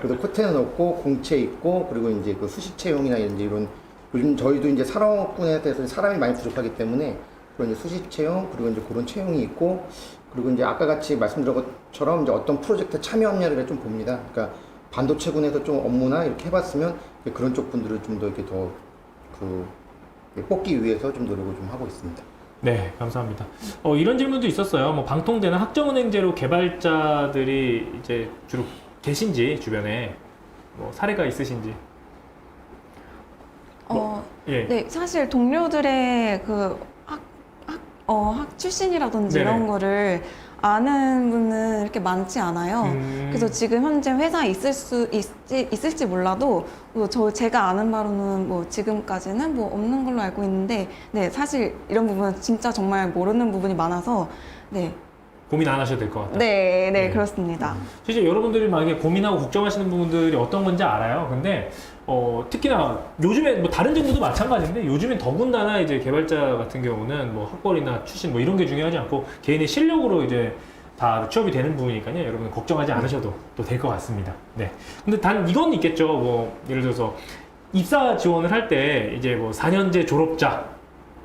그래도 코테는 없고 공채 있고, 그리고 이제 그 수시 채용이나 이런 요즘 저희도 이제 산업군에 대해서 사람이 많이 부족하기 때문에 그런 이제 수시 채용, 그리고 이제 그런 채용이 있고, 그리고 이제 아까 같이 말씀드린 것처럼 이제 어떤 프로젝트 참여했냐를 좀 봅니다. 그러니까 반도체군에서 좀 업무나 이렇게 해봤으면 그런 쪽 분들을 좀 더 이렇게 더 뽑기 위해서 좀 노력을 좀 하고 있습니다. 네, 감사합니다. 이런 질문도 있었어요. 뭐 방통대나 학정은행제로 개발자들이 이제 주로 계신지 주변에 뭐 사례가 있으신지. 예. 네, 사실 동료들의 그 학 출신이라든지 네네. 이런 거를 아는 분은 이렇게 많지 않아요. 그래서 지금 현재 회사에 있을지 몰라도 제가 아는 바로는 뭐 지금까지는 뭐 없는 걸로 알고 있는데, 네, 사실 이런 부분은 진짜 정말 모르는 부분이 많아서, 네. 고민 안 하셔도 될 것 같아요. 네, 네. 그렇습니다. 실제 여러분들이 만약에 고민하고 걱정하시는 부분들이 어떤 건지 알아요. 근데 특히나 요즘에 뭐 다른 직무도 마찬가지인데 요즘엔 더군다나 이제 개발자 같은 경우는 뭐 학벌이나 출신 뭐 이런 게 중요하지 않고 개인의 실력으로 이제 다 취업이 되는 부분이니까요. 여러분 걱정하지 않으셔도 또 될 것 같습니다. 네. 근데 단 이건 있겠죠. 뭐 예를 들어서 입사 지원을 할 때 이제 뭐 4년제 졸업자,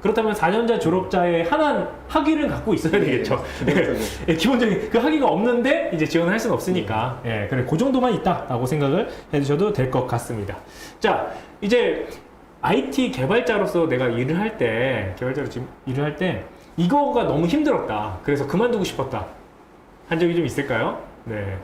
그렇다면 4년제 졸업자의 한한 학위를 갖고 있어야 되겠죠. 기본적인. 예, 기본적인 그 학위가 없는데 이제 지원을 할 수는 없으니까, 예, 그래, 그 정도만 있다라고 생각을 해주셔도 될 것 같습니다. 자, 이제 IT 개발자로서 내가 일을 할 때, 개발자로 지금 일을 할 때 이거가 너무 힘들었다. 그래서 그만두고 싶었다. 한 적이 좀 있을까요? 네.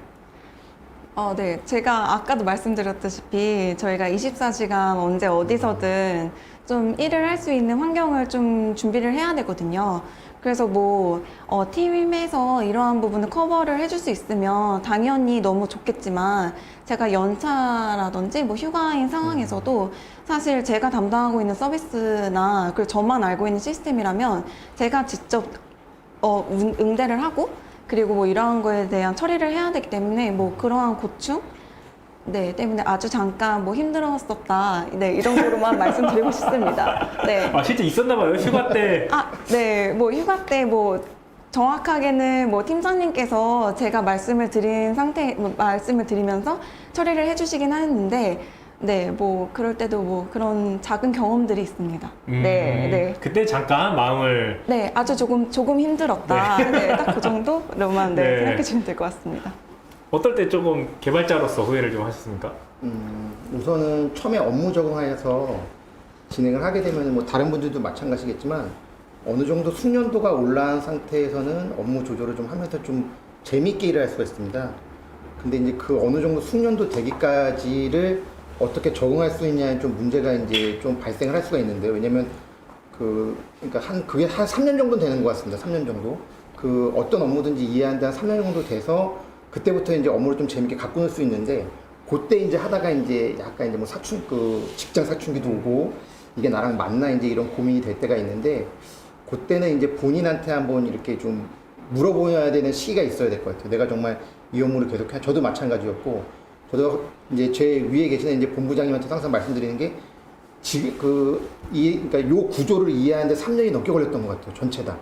네. 제가 아까도 말씀드렸다시피 저희가 24시간 언제 어디서든 좀 일을 할 수 있는 환경을 좀 준비를 해야 되거든요. 그래서 뭐 팀에서 이러한 부분을 커버를 해줄 수 있으면 당연히 너무 좋겠지만, 제가 연차라든지 뭐 휴가인 상황에서도 사실 제가 담당하고 있는 서비스나 그리고 저만 알고 있는 시스템이라면 제가 직접 응대를 하고, 그리고 뭐 이러한 거에 대한 처리를 해야 되기 때문에 뭐 그러한 고충, 네, 때문에 아주 잠깐 뭐 힘들었었다, 네, 이 정도로만 말씀드리고 싶습니다. 네. 실제 있었나 봐요. 휴가 때. 네, 뭐 휴가 때 뭐 정확하게는 뭐 팀장님께서 제가 말씀을 드리면서 처리를 해주시긴 하는데, 네, 뭐 그럴 때도 뭐 그런 작은 경험들이 있습니다. 네. 그때 잠깐 마음을. 네, 아주 조금 힘들었다. 네, 딱 그 정도로만 네. 생각해 주시면 될 것 같습니다. 어떨 때 조금 개발자로서 후회를 좀 하셨습니까? 우선은 처음에 업무 적응하여서 진행을 하게 되면 뭐 다른 분들도 마찬가지겠지만 어느 정도 숙련도가 올라간 상태에서는 업무 조절을 좀 하면서 좀 재밌게 일을 할 수가 있습니다. 근데 이제 그 어느 정도 숙련도 되기까지를 어떻게 적응할 수 있냐에 좀 문제가 이제 좀 발생을 할 수가 있는데요. 왜냐면 그러니까 그게 한 3년 정도 되는 것 같습니다. 3년 정도. 그 어떤 업무든지 이해하는데 한 3년 정도 돼서 그때부터 이제 업무를 좀 재밌게 가꾸는 수 있는데, 그때 이제 하다가 이제 약간 이제 뭐 직장 사춘기도 오고 이게 나랑 맞나 이제 이런 고민이 될 때가 있는데, 그때는 이제 본인한테 한번 이렇게 좀 물어보셔야 되는 시기가 있어야 될 것 같아요. 내가 정말 이 업무를 계속 저도 마찬가지였고, 저도 이제 제 위에 계시는 이제 본부장님한테 항상 말씀드리는 게 그러니까 요 구조를 이해하는데 3년이 넘게 걸렸던 것 같아요. 전체 다.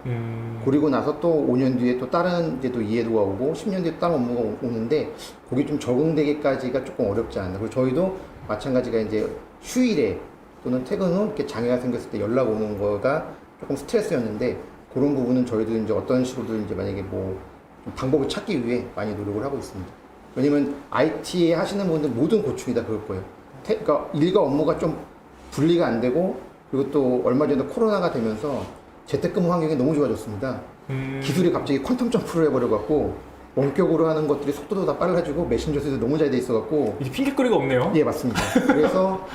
그리고 나서 또 5년 뒤에 또 다른 이제 또 이해도가 오고 10년 뒤에 다른 업무가 오는데, 그게 좀 적응되기까지가 조금 어렵지 않나. 그리고 저희도 마찬가지가 이제 휴일에 또는 퇴근 후 이렇게 장애가 생겼을 때 연락 오는 거가 조금 스트레스였는데, 그런 부분은 저희도 이제 어떤 식으로든 이제 만약에 뭐 좀 방법을 찾기 위해 많이 노력을 하고 있습니다. 왜냐면 IT 하시는 분들 모든 고충이 다 그럴 거예요. 그러니까 일과 업무가 좀 분리가 안 되고, 그리고 또 얼마 전에 코로나가 되면서 재택근무 환경이 너무 좋아졌습니다. 기술이 갑자기 퀀텀 점프를 해버려갖고 원격으로 하는 것들이 속도도 다 빨라지고 메신저에도 너무 잘 돼 있어갖고. 이게 핑계거리가 없네요. 예, 맞습니다. 그래서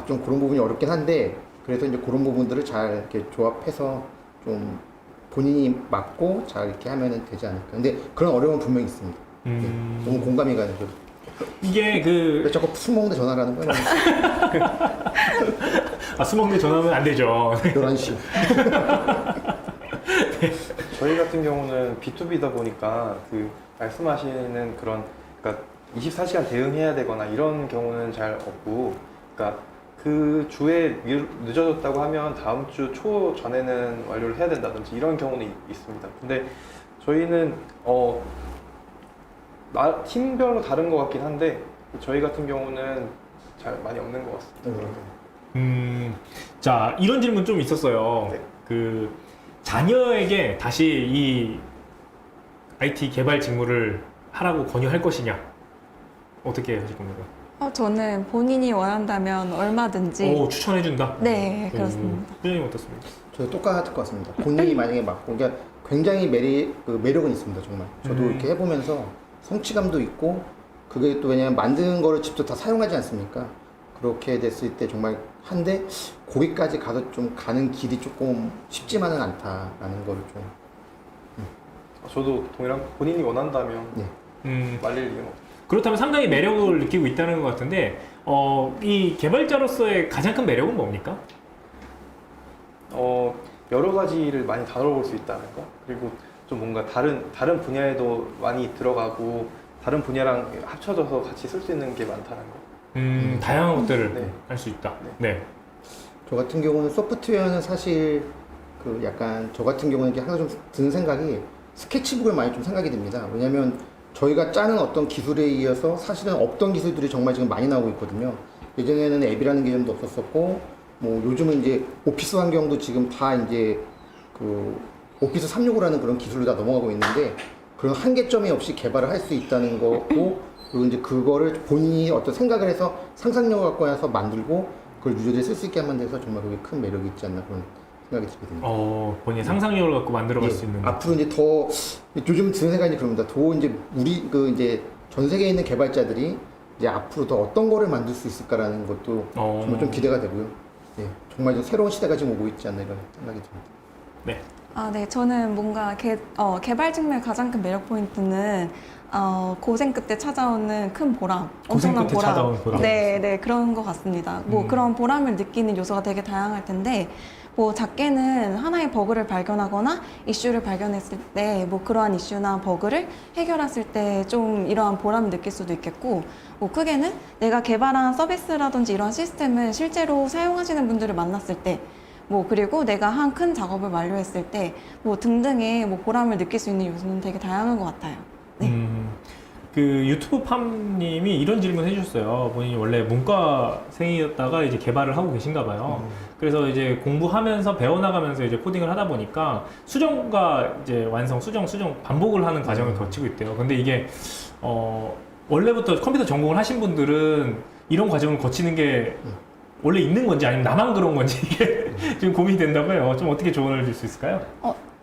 좀 그런 부분이 어렵긴 한데, 그래서 이제 그런 부분들을 잘 이렇게 조합해서 좀 본인이 맞고 잘 이렇게 하면은 되지 않을까. 근데 그런 어려움은 분명히 있습니다. 예, 너무 공감이 가는 죠. 이게 왜 자꾸 술 먹는데 전화를 하는 거야? 술 먹는데 전화하면 안 되죠. 11시. 저희 같은 경우는 B2B다 보니까 그 말씀하시는 그런, 그러니까 24시간 대응해야 되거나 이런 경우는 잘 없고, 그러니까 그 주에 늦어졌다고 하면 다음 주 초 전에는 완료를 해야 된다든지 이런 경우는 있습니다. 근데 저희는 팀별로 다른 것 같긴 한데, 저희 같은 경우는 잘 많이 없는 것 같습니다. 자, 이런 질문 좀 있었어요. 네. 그 자녀에게 다시 이 IT 개발 직무를 하라고 권유할 것이냐? 어떻게 하실 겁니까? 저는 본인이 원한다면 얼마든지. 오, 추천해준다? 네, 그렇습니다. 회장님 어떻습니까? 저도 똑같을 것 같습니다. 본인이 만약에 맞고, 그러니까 굉장히 매력은 있습니다, 정말. 저도 이렇게 해보면서 성취감도 있고, 그게 또 왜냐면 만든 거를 직접 다 사용하지 않습니까? 그렇게 됐을 때 정말 한데, 거기까지 가서 좀 가는 길이 조금 쉽지만은 않다라는 거를 좀. 저도 동일한, 본인이 원한다면 네. 말릴 이유는 없어요. 그렇다면 상당히 매력을 느끼고 있다는 것 같은데, 이 개발자로서의 가장 큰 매력은 뭡니까? 여러 가지를 많이 다뤄볼 수 있다는 거, 그리고 좀 뭔가 다른 분야에도 많이 들어가고 다른 분야랑 합쳐져서 같이 쓸 수 있는 게 많다는 거. 다양한 것들을 네. 할 수 있다. 네. 저 같은 경우는 소프트웨어는 사실 그 약간 저 같은 경우는 이게 항상 좀 드는 생각이 스케치북을 많이 좀 생각이 듭니다. 왜냐면 저희가 짜는 어떤 기술에 이어서 사실은 없던 기술들이 정말 지금 많이 나오고 있거든요. 예전에는 앱이라는 개념도 없었었고, 뭐 요즘은 이제 오피스 환경도 지금 다 이제 그 오피스 365라는 그런 기술로 다 넘어가고 있는데, 그런 한계점이 없이 개발을 할 수 있다는 거고, 그리고 이제 그거를 본인이 어떤 생각을 해서 상상력을 갖고 나서 만들고 그걸 유저들이 쓸 수 있게 하는 데서 정말 그게 큰 매력이 있지 않나 그런 생각이 들거든요. 본인의 상상력을 갖고 만들어갈 수 있는. 앞으로 이제 더 요즘 드는 생각이 그럽니다. 더 이제 우리 그 이제 전 세계에 있는 개발자들이 이제 앞으로 더 어떤 거를 만들 수 있을까라는 것도 정말 좀 기대가 되고요. 예, 정말 좀 새로운 시대가 지금 오고 있지 않나 이런 생각이 듭니다. 네. 네, 저는 뭔가 개발 직무의 가장 큰 매력 포인트는 고생 끝에 찾아오는 큰 보람, 고생 엄청난 끝에 찾아오는 보람. 네, 그런 것 같습니다. 뭐 그런 보람을 느끼는 요소가 되게 다양할 텐데, 뭐 작게는 하나의 버그를 발견하거나 이슈를 발견했을 때 뭐 그러한 이슈나 버그를 해결했을 때 좀 이러한 보람을 느낄 수도 있겠고, 뭐 크게는 내가 개발한 서비스라든지 이러한 시스템을 실제로 사용하시는 분들을 만났을 때, 뭐 그리고 내가 한 큰 작업을 완료했을 때 뭐 등등의 뭐 보람을 느낄 수 있는 요소는 되게 다양한 것 같아요. 네. 그 유튜브 팜님이 이런 질문 해주셨어요. 본인이 원래 문과생이었다가 이제 개발을 하고 계신가 봐요. 그래서 이제 공부하면서 배워나가면서 이제 코딩을 하다 보니까 수정과 이제 완성, 수정 반복을 하는 과정을 거치고 있대요. 근데 이게 원래부터 컴퓨터 전공을 하신 분들은 이런 과정을 거치는 게 원래 있는 건지 아니면 나만 그런 건지 이게 지금 고민이 된다고 해요. 좀 어떻게 조언을 줄 수 있을까요?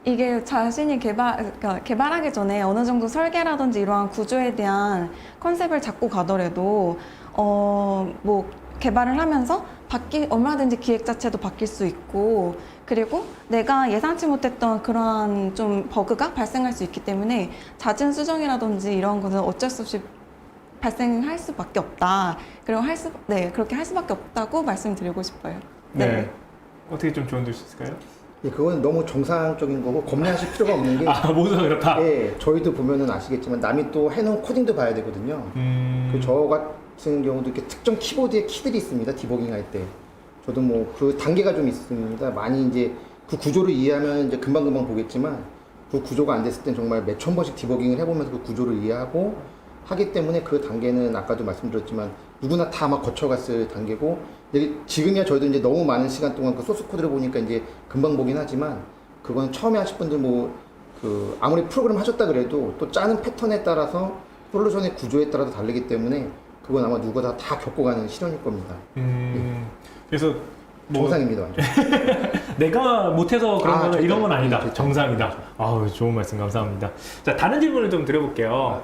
이게 자신이 그러니까 개발하기 전에 어느 정도 설계라든지 이러한 구조에 대한 컨셉을 잡고 가더라도 뭐 개발을 하면서 얼마든지 기획 자체도 바뀔 수 있고, 그리고 내가 예상치 못했던 그러한 좀 버그가 발생할 수 있기 때문에 잦은 수정이라든지 이런 거는 어쩔 수 없이 발생할 수밖에 없다. 그리고 그렇게 할 수밖에 없다고 말씀드리고 싶어요. 네. 어떻게 좀 조언 줄 수 있을까요? 예, 그건 너무 정상적인 거고 겁내하실 필요가 없는 게, 모두가 그렇다. 예, 저희도 보면은 아시겠지만 남이 또 해놓은 코딩도 봐야 되거든요. 저 같은 경우도 이렇게 특정 키보드에 키들이 있습니다. 디버깅 할 때. 저도 뭐 그 단계가 좀 있습니다. 많이 이제 그 구조를 이해하면 이제 금방금방 보겠지만, 그 구조가 안 됐을 땐 정말 몇천 번씩 디버깅을 해보면서 그 구조를 이해하고 하기 때문에 그 단계는 아까도 말씀드렸지만 누구나 다 아마 거쳐갔을 단계고, 지금이야 저희도 이제 너무 많은 시간 동안 그 소스 코드를 보니까 이제 금방 보긴 하지만, 그건 처음에 하실 분들 아무리 프로그램 하셨다 그래도 또 짜는 패턴에 따라서 솔루션의 구조에 따라서 다르기 때문에 그건 아마 누구나 다 겪어가는 실현일 겁니다. 그래서 정상입니다, 완전. 내가 못해서 그런 거는 절대 이런 건 아니다. 절대 정상이다. 아우, 좋은 말씀 감사합니다. 자, 다른 질문을 좀 드려볼게요.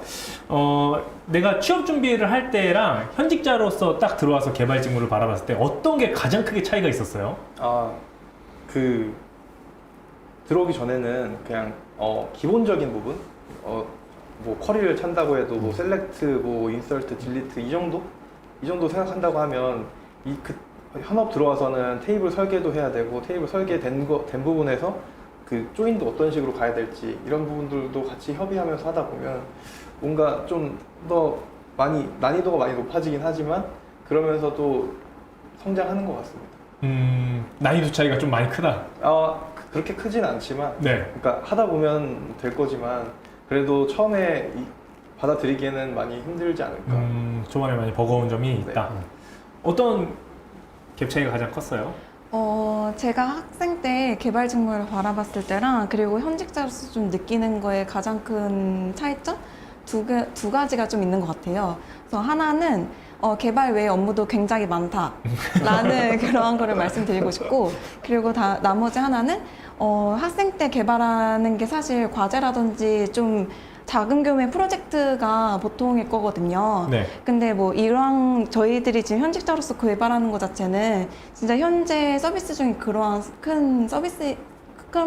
내가 취업 준비를 할 때랑 현직자로서 딱 들어와서 개발 직무를 바라봤을 때 어떤 게 가장 크게 차이가 있었어요? 들어오기 전에는 그냥 기본적인 부분, 뭐 쿼리를 찬다고 해도 뭐 셀렉트, 뭐 인설트, 딜리트 이 정도 생각한다고 하면 현업 들어와서는 테이블 설계도 해야 되고 테이블 설계된 부분에서 그 조인도 어떤 식으로 가야 될지 이런 부분들도 같이 협의하면서 하다 보면 뭔가 좀 더 난이도가 많이 높아지긴 하지만 그러면서도 성장하는 것 같습니다. 난이도 차이가 좀 많이 크다. 그렇게 크진 않지만 네. 그러니까 하다 보면 될 거지만 그래도 처음에 받아들이기에는 많이 힘들지 않을까. 초반에 많이 버거운 점이 있다. 네. 어떤 갭 차이가 가장 컸어요? 제가 학생 때 개발 직무를 바라봤을 때랑 그리고 현직자로서 좀 느끼는 거에 가장 큰 차이점? 두 가지가 좀 있는 것 같아요. 그래서 하나는 개발 외의 업무도 굉장히 많다라는 그런 거를 말씀드리고 싶고, 그리고 나머지 하나는 학생 때 개발하는 게 사실 과제라든지 좀 작은 규모의 프로젝트가 보통일 거거든요. 네. 근데 뭐 이러한 저희들이 지금 현직자로서 개발하는 것 자체는 진짜 현재 서비스 중에 그러한 큰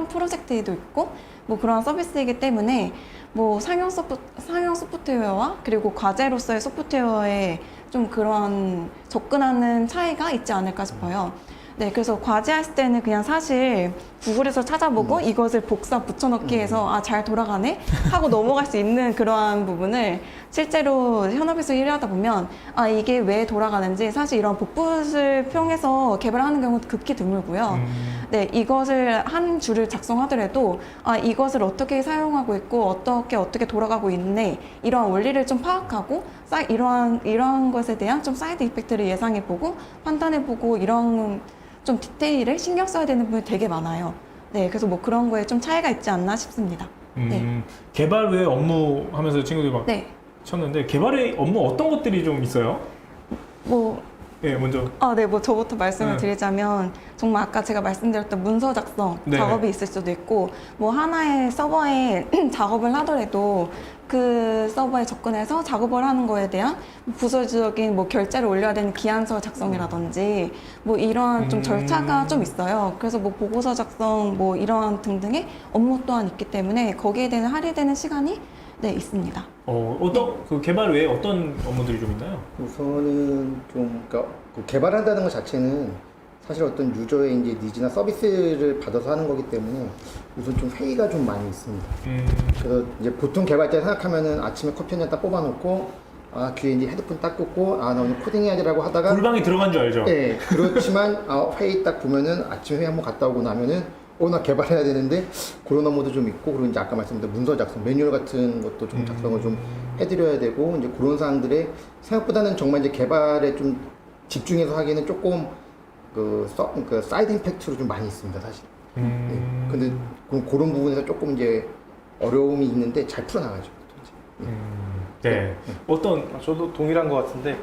프로젝트도 있고 뭐 그러한 서비스이기 때문에 뭐 상용 소프트웨어와 그리고 과제로서의 소프트웨어에 좀 그러한 접근하는 차이가 있지 않을까 싶어요. 네, 그래서 과제했을 때는 그냥 사실 구글에서 찾아보고 이것을 복사 붙여넣기 해서 잘 돌아가네? 하고 넘어갈 수 있는 그러한 부분을 실제로 현업에서 일을 하다 보면 이게 왜 돌아가는지 사실 이런 복붙을 통해서 개발하는 경우도 극히 드물고요. 네, 이것을 한 줄을 작성하더라도 이것을 어떻게 사용하고 있고 어떻게 돌아가고 있네 이러한 원리를 좀 파악하고 이러한 것에 대한 좀 사이드 이펙트를 예상해보고 판단해보고 이런 좀 디테일을 신경 써야 되는 부분이 되게 많아요. 네, 그래서 뭐 그런 거에 좀 차이가 있지 않나 싶습니다. 네. 개발 외 업무 하면서 친구들이 막 네. 쳤는데 개발의 업무 어떤 것들이 좀 있어요? 네, 먼저. 네, 뭐 저부터 말씀을 네. 드리자면 정말 아까 제가 말씀드렸던 문서 작성 네. 작업이 있을 수도 있고 뭐 하나의 서버에 작업을 하더라도 그 서버에 접근해서 작업을 하는 거에 대한 부수적인 뭐 결제를 올려야 되는 기한서 작성이라든지 뭐 이러한 좀 절차가 좀 있어요. 그래서 뭐 보고서 작성 뭐 이러한 등등의 업무 또한 있기 때문에 거기에 대한 할애되는 시간이 네, 있습니다. 그 개발 외에 어떤 업무들이 좀 있나요? 우선은 그러니까 그 개발한다는 것 자체는 사실 어떤 유저의 이제 니즈나 서비스를 받아서 하는 거기 때문에 우선 좀 회의가 좀 많이 있습니다. 그래서 이제 보통 개발자 생각하면은 아침에 커피 한 잔 딱 뽑아놓고 귀에 이제 헤드폰 딱 꽂고 나 오늘 코딩해야지라고 하다가 골방에 들어간 줄 알죠? 네, 그렇지만 회의 딱 보면은 아침 회의 한번 갔다 오고 나면은 나 개발해야 되는데 그런 업무도 좀 있고, 그리고 이제 아까 말씀드린 문서 작성, 매뉴얼 같은 것도 좀 작성을 좀 해드려야 되고, 이제 그런 사항들에 생각보다는 정말 이제 개발에 좀 집중해서 하기는 조금 그 사이드 임팩트로 좀 많이 있습니다, 사실. 네. 근데 그런 부분에서 조금 이제 어려움이 있는데 잘 풀어나가죠. 네. 저도 동일한 것 같은데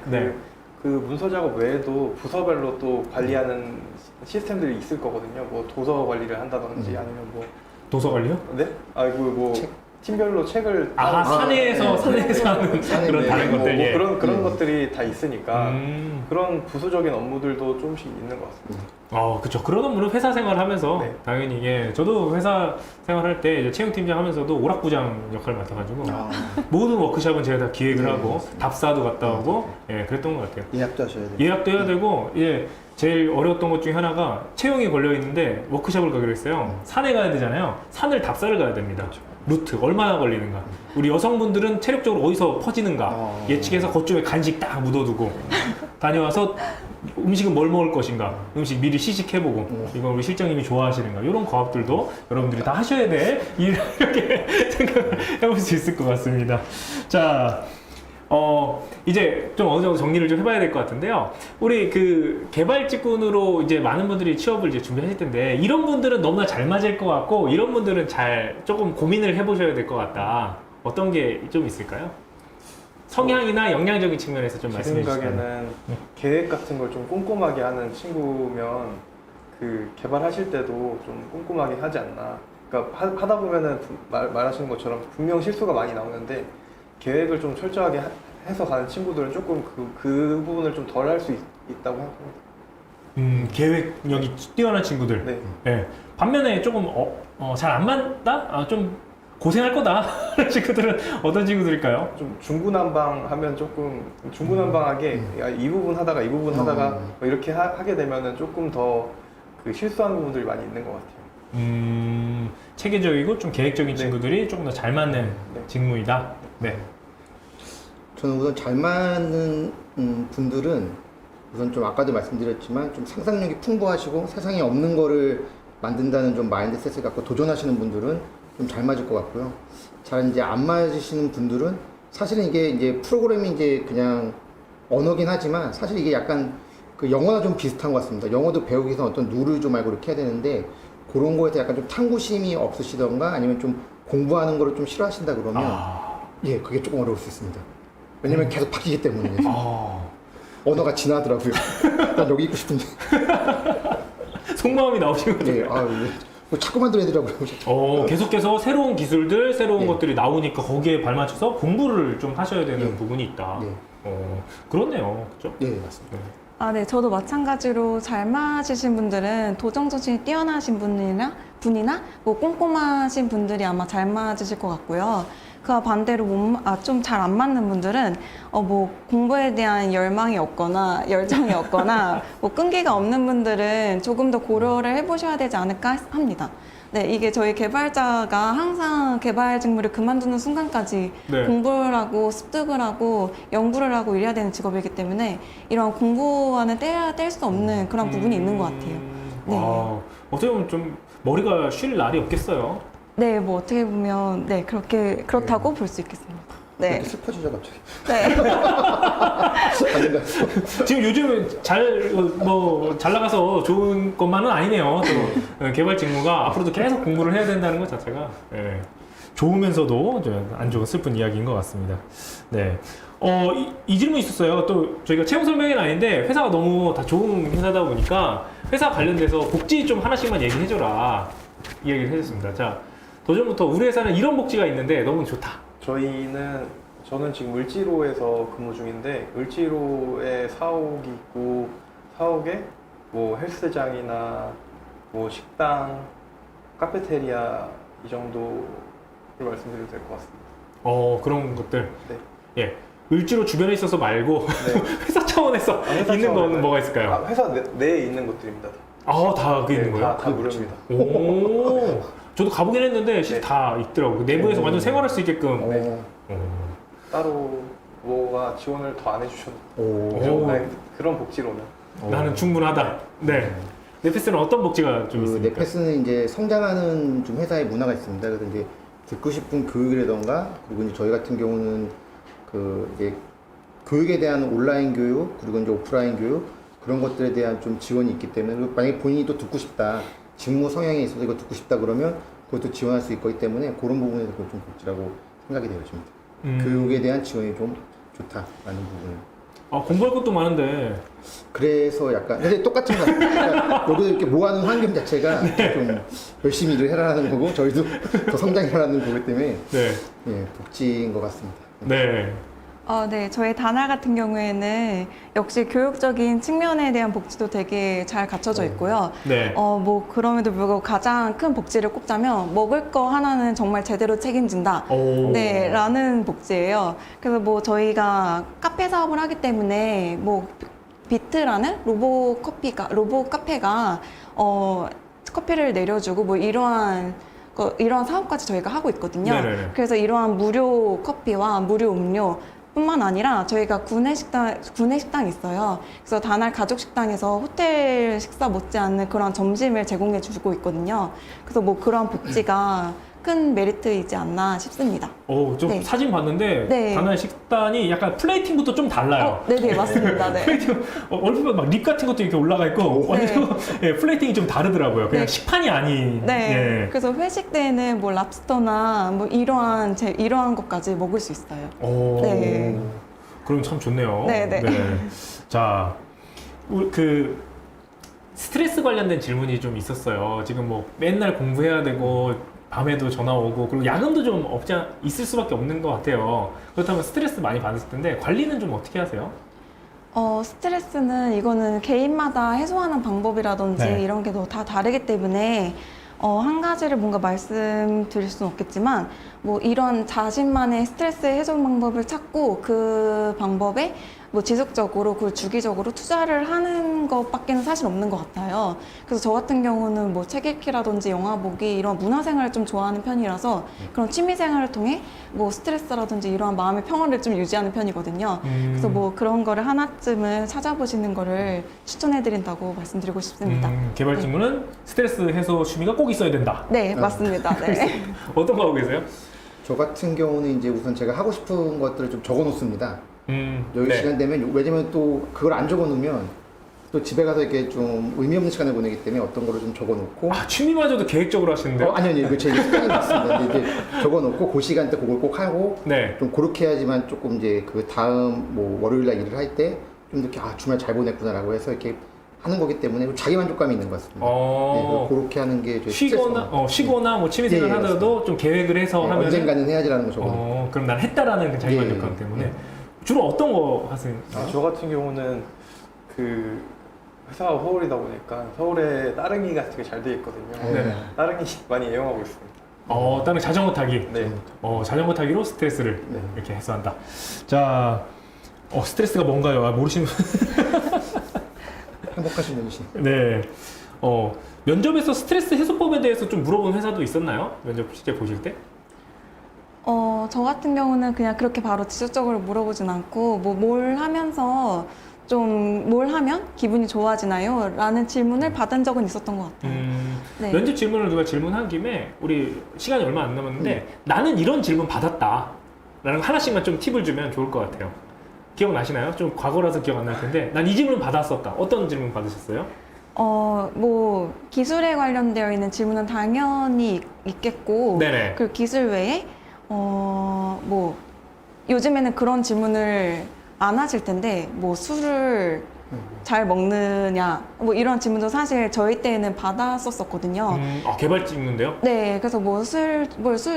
그 문서 작업 외에도 부서별로 또 관리하는 시스템들이 있을 거거든요. 뭐 도서 관리를 한다든지 아니면 뭐 도서 관리요? 네? 뭐 팀별로 책을 사내에서 하는 그런 네. 다른 것들. 예. 그런 것들이 다 있으니까 그런 부수적인 업무들도 조금씩 있는 것 같습니다. 그쵸. 그런 업무는 회사 생활 하면서 네. 당연히 이게 저도 회사 생활할 때 이제 채용팀장 하면서 오락부장 역할을 맡아가지고 모든 워크숍은 제가 다 기획을 하고 답사도 갔다 오고 그랬던 것 같아요. 예약도 하셔야 돼요. 예약도 해야 되고 제일 어려웠던 것 중에 하나가 채용이 걸려 있는데 워크숍을 가기로 했어요. 산에 가야 되잖아요. 산을 답사를 가야 됩니다. 루트 얼마나 걸리는가. 우리 여성분들은 체력적으로 어디서 퍼지는가 예측해서 그쪽에 간식 딱 묻어두고 다녀와서 음식은 뭘 먹을 것인가, 음식 미리 시식해보고 이건 우리 실장님이 좋아하시는가, 이런 과업들도 여러분들이 다 하셔야 돼 이렇게 생각을 해볼 수 있을 것 같습니다. 자, 이제 좀 어느 정도 정리를 좀 해봐야 될 것 같은데요. 우리 그 개발직군으로 이제 많은 분들이 취업을 이제 준비하실 텐데, 이런 분들은 너무나 잘 맞을 것 같고, 이런 분들은 잘 조금 고민을 해보셔야 될 것 같다. 어떤 게 좀 있을까요? 성향이나 역량적인 측면에서 좀 말씀해 지금 주시면. 가게는 계획 같은 걸 좀 꼼꼼하게 하는 친구면 그 개발하실 때도 좀 꼼꼼하게 하지 않나. 그러니까 하다 보면은 말하시는 것처럼 분명 실수가 많이 나오는데 계획을 좀 철저하게 해서 가는 친구들은 조금 그 부분을 좀 덜 할 수 있다고 생각합니다. 계획력이 뛰어난 친구들. 네. 예. 반면에 조금 잘 안 맞다? 좀 고생할 거다. 하는 친구들은 어떤 친구들일까요? 좀 중구난방하면 조금 중구난방하게 야, 이 부분 하다가 이 부분 하다가 뭐 이렇게 하게 되면은 조금 더 그 실수하는 부분들이 많이 있는 것 같아요. 체계적이고 좀 계획적인 네. 친구들이 조금 더 잘 맞는 네. 직무이다. 네. 저는 우선 잘 맞는 분들은 우선 좀 아까도 말씀드렸지만 좀 상상력이 풍부하시고 세상에 없는 거를 만든다는 좀 마인드셋을 갖고 도전하시는 분들은 좀 잘 맞을 것 같고요. 잘 이제 안 맞으시는 분들은 사실은 이게 이제 프로그램이 이제 그냥 언어긴 하지만 사실 이게 약간 그 영어나 좀 비슷한 것 같습니다. 영어도 배우기 위해서 어떤 룰을 좀 알고 이렇게 해야 되는데 그런 거에서 약간 좀 탐구심이 없으시던가 아니면 좀 공부하는 거를 좀 싫어하신다 그러면 예, 그게 조금 어려울 수 있습니다. 왜냐면 계속 바뀌기 때문에 언어가 진하더라고요. 난 여기 있고 싶은데. 속마음이 나오신 거죠? 예, 뭐 자꾸 만들어내더라고요. 계속해서 새로운 기술들, 새로운 예. 것들이 나오니까 거기에 발맞춰서 공부를 좀 하셔야 되는 예. 부분이 있다. 예. 그렇네요. 그죠? 예, 맞습니다. 네, 저도 마찬가지로 잘 맞으신 분들은 도전정신이 뛰어나신 분이나 뭐 꼼꼼하신 분들이 아마 잘 맞으실 것 같고요. 그와 반대로 좀 잘 안 맞는 분들은 뭐 공부에 대한 열망이 없거나 열정이 없거나 뭐 끈기가 없는 분들은 조금 더 고려를 해보셔야 되지 않을까 합니다. 네, 이게 저희 개발자가 항상 개발 직무를 그만두는 순간까지 네. 공부를 하고 습득을 하고 연구를 하고 이래야 되는 직업이기 때문에 이런 공부와는 뗄 수 없는 그런 부분이 있는 것 같아요. 네. 어떻게 보면 좀 머리가 쉴 날이 없겠어요. 네, 뭐 어떻게 보면 네 그렇다고 볼 수 있겠습니다. 네, 이렇게 슬퍼지죠 갑자기. 네. 지금 요즘 잘 나가서 좋은 것만은 아니네요. 또 개발 직무가 앞으로도 계속 공부를 해야 된다는 것 자체가 예, 좋으면서도 좀 안 좋은 슬픈 이야기인 것 같습니다. 네. 이 질문이 있었어요. 또 저희가 채용 설명회는 아닌데 회사가 너무 다 좋은 회사다 보니까 회사 관련돼서 복지 좀 하나씩만 얘기해줘라 이 얘기를 해줬습니다. 자, 도전부터 우리 회사는 이런 복지가 있는데 너무 좋다. 저는 지금 을지로에서 근무 중인데 을지로에 사옥이 있고 사옥에 뭐 헬스장이나 뭐 식당, 카페테리아 이 정도를 말씀드려도 될 것 같습니다. 그런 것들. 네. 예. 을지로 주변에 있어서 말고 네. 회사 차원에서 회사 있는 거는 차원에서요? 뭐가 있을까요? 회사 내에 있는 것들입니다. 다 그게 있는 거예요? 다 무료입니다. 오, 저도 가보긴 했는데 네. 다 있더라고요. 내부에서 완전 생활할 수 있게끔. 네. 따로 뭐가 지원을 더 안 해주셔도 오. 네, 그런 복지로는 나는 충분하다. 네. 네페스는 어떤 복지가 좀 있습니까? 넷패스는 이제 성장하는 좀 회사의 문화가 있습니다. 그래서 이제 듣고 싶은 교육이라던가 그리고 이제 저희 같은 경우는 그 이제 교육에 대한 온라인 교육 그리고 이제 오프라인 교육 그런 것들에 대한 좀 지원이 있기 때문에 그리고 만약에 본인이 또 듣고 싶다 직무 성향에 있어서 이거 듣고 싶다 그러면 그것도 지원할 수 있기 때문에 그런 부분에서 좀 복지라고 생각이 되어집니다. 교육에 대한 지원이 좀 좋다라는 부분. 공부할 것도 많은데. 그래서 약간 근데 똑같은 것 같아요. 그러니까 여기서 이렇게 모아놓은 환경 자체가 좀 열심히 일을 해라는 거고 저희도 더 성장해라는 거기 때문에 네. 예, 복지인 것 같습니다. 네. 네, 저희 다나 같은 경우에는 역시 교육적인 측면에 대한 복지도 되게 잘 갖춰져 있고요. 네. 뭐 그럼에도 불구하고 가장 큰 복지를 꼽자면 먹을 거 하나는 정말 제대로 책임진다. 오. 네, 라는 복지예요. 그래서 뭐 저희가 카페 사업을 하기 때문에 뭐 비트라는 로봇 카페가 커피를 내려주고 뭐 이러한 사업까지 저희가 하고 있거든요. 네네네. 그래서 이러한 무료 커피와 무료 음료 뿐만 아니라 저희가 구내식당이 있어요. 그래서 다날 가족식당에서 호텔 식사 못지않는 그런 점심을 제공해 주고 있거든요. 그래서 뭐 그런 복지가 큰 메리트이지 않나 싶습니다. 좀 네. 사진 봤는데 네. 다나의 식단이 약간 플레이팅부터 좀 달라요. 네네, 맞습니다. 네. 플레이팅, 얼핏 막 립 같은 것도 이렇게 올라가 있고 완전 예, 플레이팅이 좀 다르더라고요. 그냥 네. 식판이 아닌. 네. 예. 그래서 회식 때는 뭐 랍스터나 뭐 이러한 것까지 먹을 수 있어요. 네. 그럼 참 좋네요. 네, 네. 자, 그 스트레스 관련된 질문이 좀 있었어요. 지금 뭐 맨날 공부해야 되고 밤에도 전화 오고 그리고 야근도 좀 있을 수밖에 없는 것 같아요. 그렇다면 스트레스 많이 받으실 텐데 관리는 좀 어떻게 하세요? 스트레스는 이거는 개인마다 해소하는 방법이라든지 네. 이런 게 다 다르기 때문에 한 가지를 뭔가 말씀드릴 수는 없겠지만 뭐 이런 자신만의 스트레스 해소 방법을 찾고 그 방법에 뭐 지속적으로 그걸 주기적으로 투자를 하는 것밖에는 사실 없는 것 같아요. 그래서 저 같은 경우는 뭐 책 읽기라든지 영화 보기 이런 문화생활을 좀 좋아하는 편이라서 그런 취미생활을 통해 뭐 스트레스라든지 이러한 마음의 평화를 좀 유지하는 편이거든요. 그래서 뭐 그런 거를 하나쯤은 찾아보시는 거를 추천해드린다고 말씀드리고 싶습니다. 개발 질문은 스트레스 해소 취미가 꼭 있어야 된다. 네, 맞습니다. 네. 어떤 거 하고 계세요? 저 같은 경우는 이제 우선 제가 하고 싶은 것들을 좀 적어 놓습니다. 여기 네. 시간 되면, 왜냐면 또 그걸 안 적어 놓으면 또 집에 가서 이렇게 좀 의미 없는 시간을 보내기 때문에 어떤 거를 좀 적어 놓고. 취미마저도 계획적으로 하시는데요? 아니요, 이거 제 습관이 있습니다. 근데 이제 적어 놓고 그 시간 때 그걸 꼭 하고 네. 좀 그렇게 해야지만 조금 이제 그 다음 뭐 월요일 날 일을 할 때 좀 이렇게 주말 잘 보냈구나라고 해서 이렇게 하는 거기 때문에 자기 만족감이 있는 것 같습니다. 네, 그렇게 하는 게 쉬거나 뭐 취미생활 예, 하더라도 좀 계획을 해서 네, 하면 언젠가는 해야지라는 거 적어. 그럼 난 했다라는 그 자기 예, 만족감 때문에 주로 어떤 거 하세요? 저 같은 경우는 그 회사가 서울이다 보니까 서울에 따릉이 같은 게 잘 돼 있거든요. 네. 따릉이 많이 애용하고 있습니다. 다른 자전거 타기. 네. 자전거 타기로 스트레스를 네. 이렇게 해소한다. 자, 스트레스가 뭔가요? 모르시는 분. 행복하신 분이시네. 네. 면접에서 스트레스 해소법에 대해서 좀 물어본 회사도 있었나요? 면접 실제 보실 때? 저 같은 경우는 그냥 그렇게 바로 지속적으로 물어보진 않고 뭐 뭘 하면서 좀 뭘 하면 기분이 좋아지나요? 라는 질문을 받은 적은 있었던 것 같아요. 네. 면접 질문을 누가 질문한 김에 우리 시간이 얼마 안 남았는데 나는 이런 질문 받았다 라는 거 하나씩만 좀 팁을 주면 좋을 것 같아요. 기억나시나요? 좀 과거라서 기억 안 날 텐데 난 이 질문 받았었다. 어떤 질문 받으셨어요? 뭐 기술에 관련되어 있는 질문은 당연히 있겠고 네네. 그리고 기술 외에 뭐 요즘에는 그런 질문을 안 하실 텐데 뭐 술을 잘 먹느냐 뭐 이런 질문도 사실 저희 때는 받았었거든요. 개발 찍는데요? 네, 그래서 뭐 술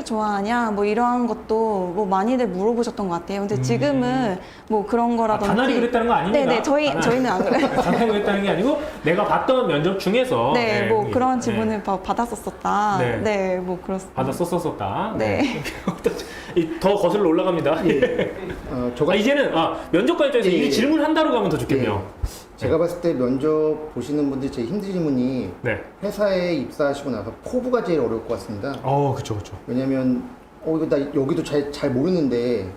좋아하냐 뭐 이러한 것도 뭐 많이들 물어보셨던 것 같아요. 근데 지금은 뭐 그런 거라든지 다날이 그랬다는 거 아닙니다. 네네, 저희는 안 그래요. 다날이 그랬다는 게 아니고 내가 봤던 면접 중에서 네, 뭐 그런 네. 질문을 받았었었다. 네. 네, 뭐 그렇습니다. 받았었었다. 네. 더 거슬러 올라갑니다. 이제는 면접관 입장에서 이 질문한다로 가면 더 좋겠네요. 제가 봤을 때 면접 보시는 분들이 제일 힘든 질문이 네. 회사에 입사하시고 나서 포부가 제일 어려울 것 같습니다. 그쵸. 왜냐면 이거 나 여기도 잘 모르는데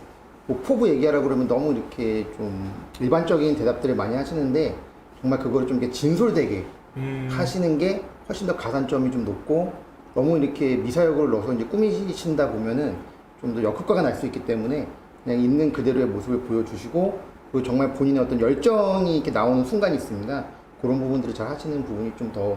뭐 포부 얘기하라 그러면 너무 이렇게 좀 일반적인 대답들을 많이 하시는데 정말 그거를 좀 이렇게 진솔되게 하시는 게 훨씬 더 가산점이 좀 높고 너무 이렇게 미사역을 넣어서 이제 꾸미신다 보면은 좀 더 역효과가 날 수 있기 때문에 그냥 있는 그대로의 모습을 보여주시고 그리고 정말 본인의 어떤 열정이 이렇게 나오는 순간이 있습니다. 그런 부분들을 잘 하시는 부분이 좀 더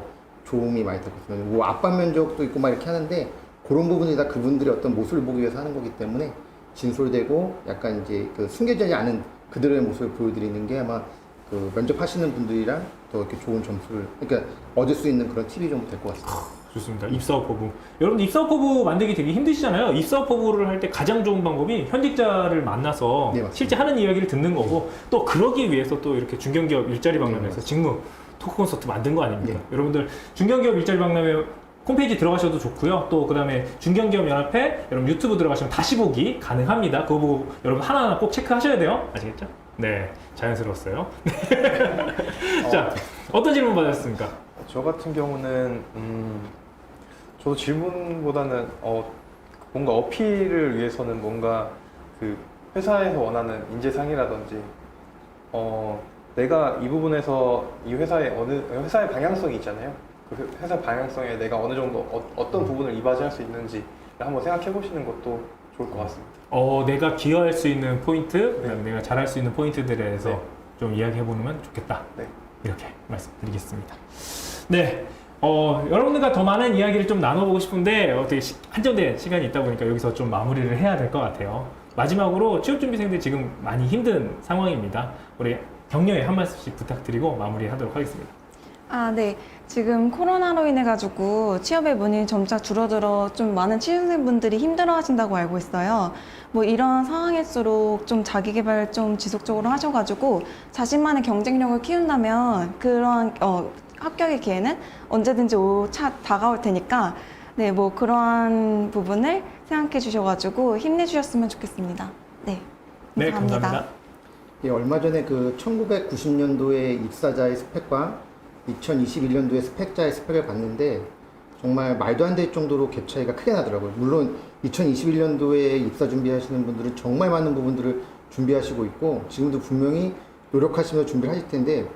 도움이 많이 될 것 같습니다. 뭐 압박 면접도 있고 막 이렇게 하는데 그런 부분이 다 그분들의 어떤 모습을 보기 위해서 하는 거기 때문에 진솔되고 약간 이제 그 숨겨지지 않은 그들의 모습을 보여드리는 게 아마 그 면접하시는 분들이랑 더 이렇게 좋은 점수를 그러니까 얻을 수 있는 그런 팁이 좀 될 것 같습니다. 좋습니다. 입사업 포부. 여러분 입사업 포부 만들기 되게 힘드시잖아요. 입사업 포부를 할 때 가장 좋은 방법이 현직자를 만나서 네, 맞습니다. 실제 하는 이야기를 듣는 거고 또 그러기 위해서 또 이렇게 중견기업 일자리 박람회에서 직무 토크 콘서트 만든 거 아닙니까? 네. 여러분들 중견기업 일자리 박람회 홈페이지 들어가셔도 좋고요. 또 그다음에 중견기업 연합회 여러분 유튜브 들어가시면 다시 보기 가능합니다. 그거 보고 여러분 하나하나 꼭 체크하셔야 돼요. 아시겠죠? 네, 자연스러웠어요. 자, 어떤 질문 받으셨습니까? 저 같은 경우는 저도 질문보다는 뭔가 어필을 위해서는 뭔가 그 회사에서 원하는 인재상이라든지 내가 이 부분에서 이 회사의 회사의 방향성이 있잖아요. 그 회사 방향성에 내가 어느 정도 어떤 부분을 이바지할 수 있는지 한번 생각해 보시는 것도 좋을 것 같습니다. 내가 기여할 수 있는 포인트, 그다음에 내가 잘할 수 있는 포인트들에 대해서 네. 좀 이야기해보면 좋겠다. 네. 이렇게 말씀드리겠습니다. 네. 여러분들과 더 많은 이야기를 좀 나눠보고 싶은데 어떻게 한정된 시간이 있다 보니까 여기서 좀 마무리를 해야 될 것 같아요. 마지막으로 취업준비생들 지금 많이 힘든 상황입니다. 우리 격려에 한 말씀씩 부탁드리고 마무리하도록 하겠습니다. 네. 지금 코로나로 인해 가지고 취업의 문이 점차 줄어들어 좀 많은 취준생분들이 힘들어 하신다고 알고 있어요. 뭐 이런 상황일수록 좀 자기 개발 좀 지속적으로 하셔가지고 자신만의 경쟁력을 키운다면 그런 합격의 기회는 언제든지 다가올 테니까 네, 뭐 그러한 부분을 생각해 주셔가지고 힘내주셨으면 좋겠습니다. 네. 네, 감사합니다. 예, 얼마 전에 그 1990년도에 입사자의 스펙과 2021년도에 스펙자의 스펙을 봤는데 정말 말도 안 될 정도로 갭 차이가 크게 나더라고요. 물론 2021년도에 입사 준비하시는 분들은 정말 많은 부분들을 준비하시고 있고 지금도 분명히 노력하시면서 준비를 하실 텐데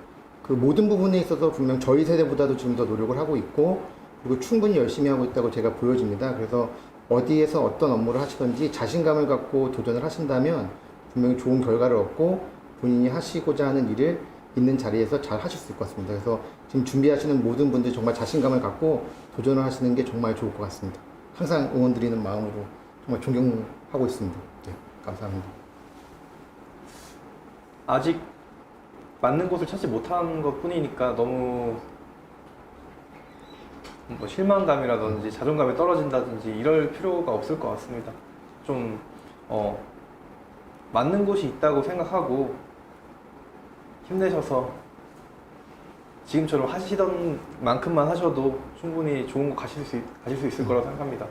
그 모든 부분에 있어서 분명 저희 세대보다도 지금 더 노력을 하고 있고 그리고 충분히 열심히 하고 있다고 제가 보여집니다. 그래서 어디에서 어떤 업무를 하시든지 자신감을 갖고 도전을 하신다면 분명히 좋은 결과를 얻고 본인이 하시고자 하는 일을 있는 자리에서 잘 하실 수 있을 것 같습니다. 그래서 지금 준비하시는 모든 분들이 정말 자신감을 갖고 도전을 하시는 게 정말 좋을 것 같습니다. 항상 응원드리는 마음으로 정말 존경하고 있습니다. 네, 감사합니다. 아직 맞는 곳을 찾지 못한 것 뿐이니까 너무 뭐 실망감이라든지 자존감이 떨어진다든지 이럴 필요가 없을 것 같습니다. 좀 맞는 곳이 있다고 생각하고 힘내셔서 지금처럼 하시던 만큼만 하셔도 충분히 좋은 거 가실 수 있을 거라고 생각합니다.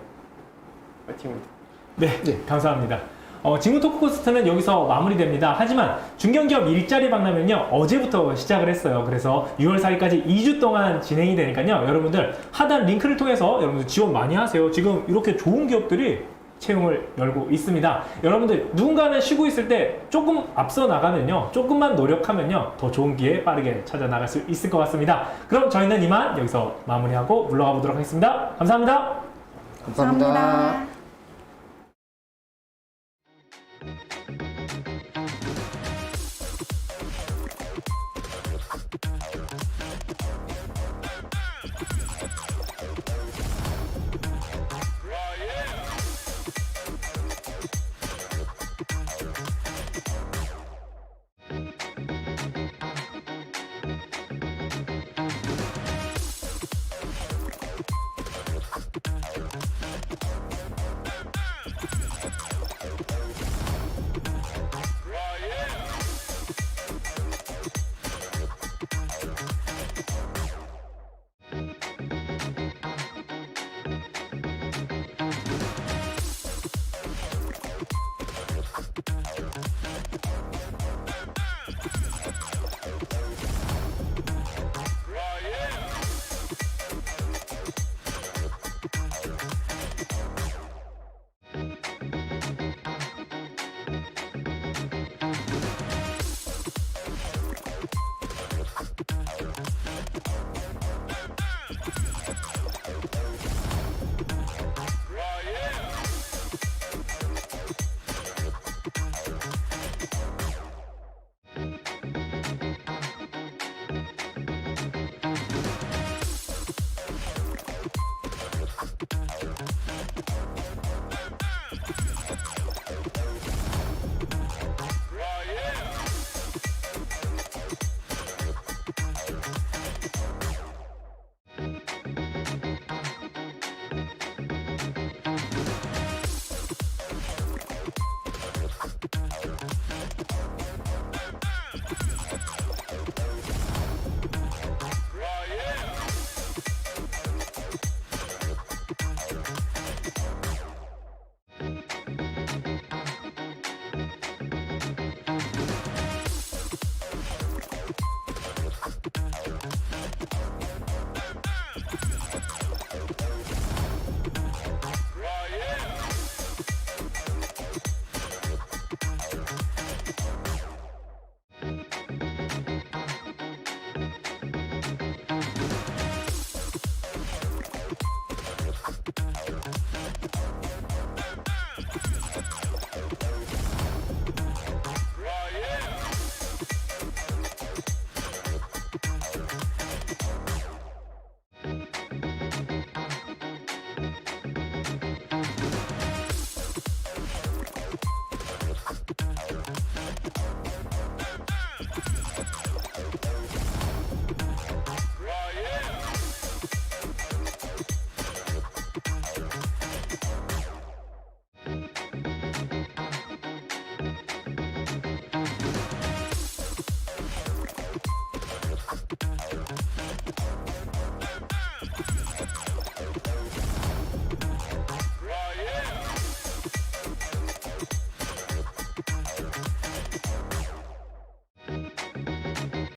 파이팅입니다. 네, 감사합니다. 지금 토크코스트는 여기서 마무리됩니다. 하지만 중견기업 일자리 박람회는요 어제부터 시작을 했어요. 그래서 6월 4일까지 2주 동안 진행이 되니까요 여러분들 하단 링크를 통해서 여러분들 지원 많이 하세요. 지금 이렇게 좋은 기업들이 채용을 열고 있습니다. 여러분들 누군가는 쉬고 있을 때 조금 앞서 나가면요 조금만 노력하면요 더 좋은 기회 빠르게 찾아 나갈 수 있을 것 같습니다. 그럼 저희는 이만 여기서 마무리하고 물러가 보도록 하겠습니다. 감사합니다. 감사합니다. 감사합니다.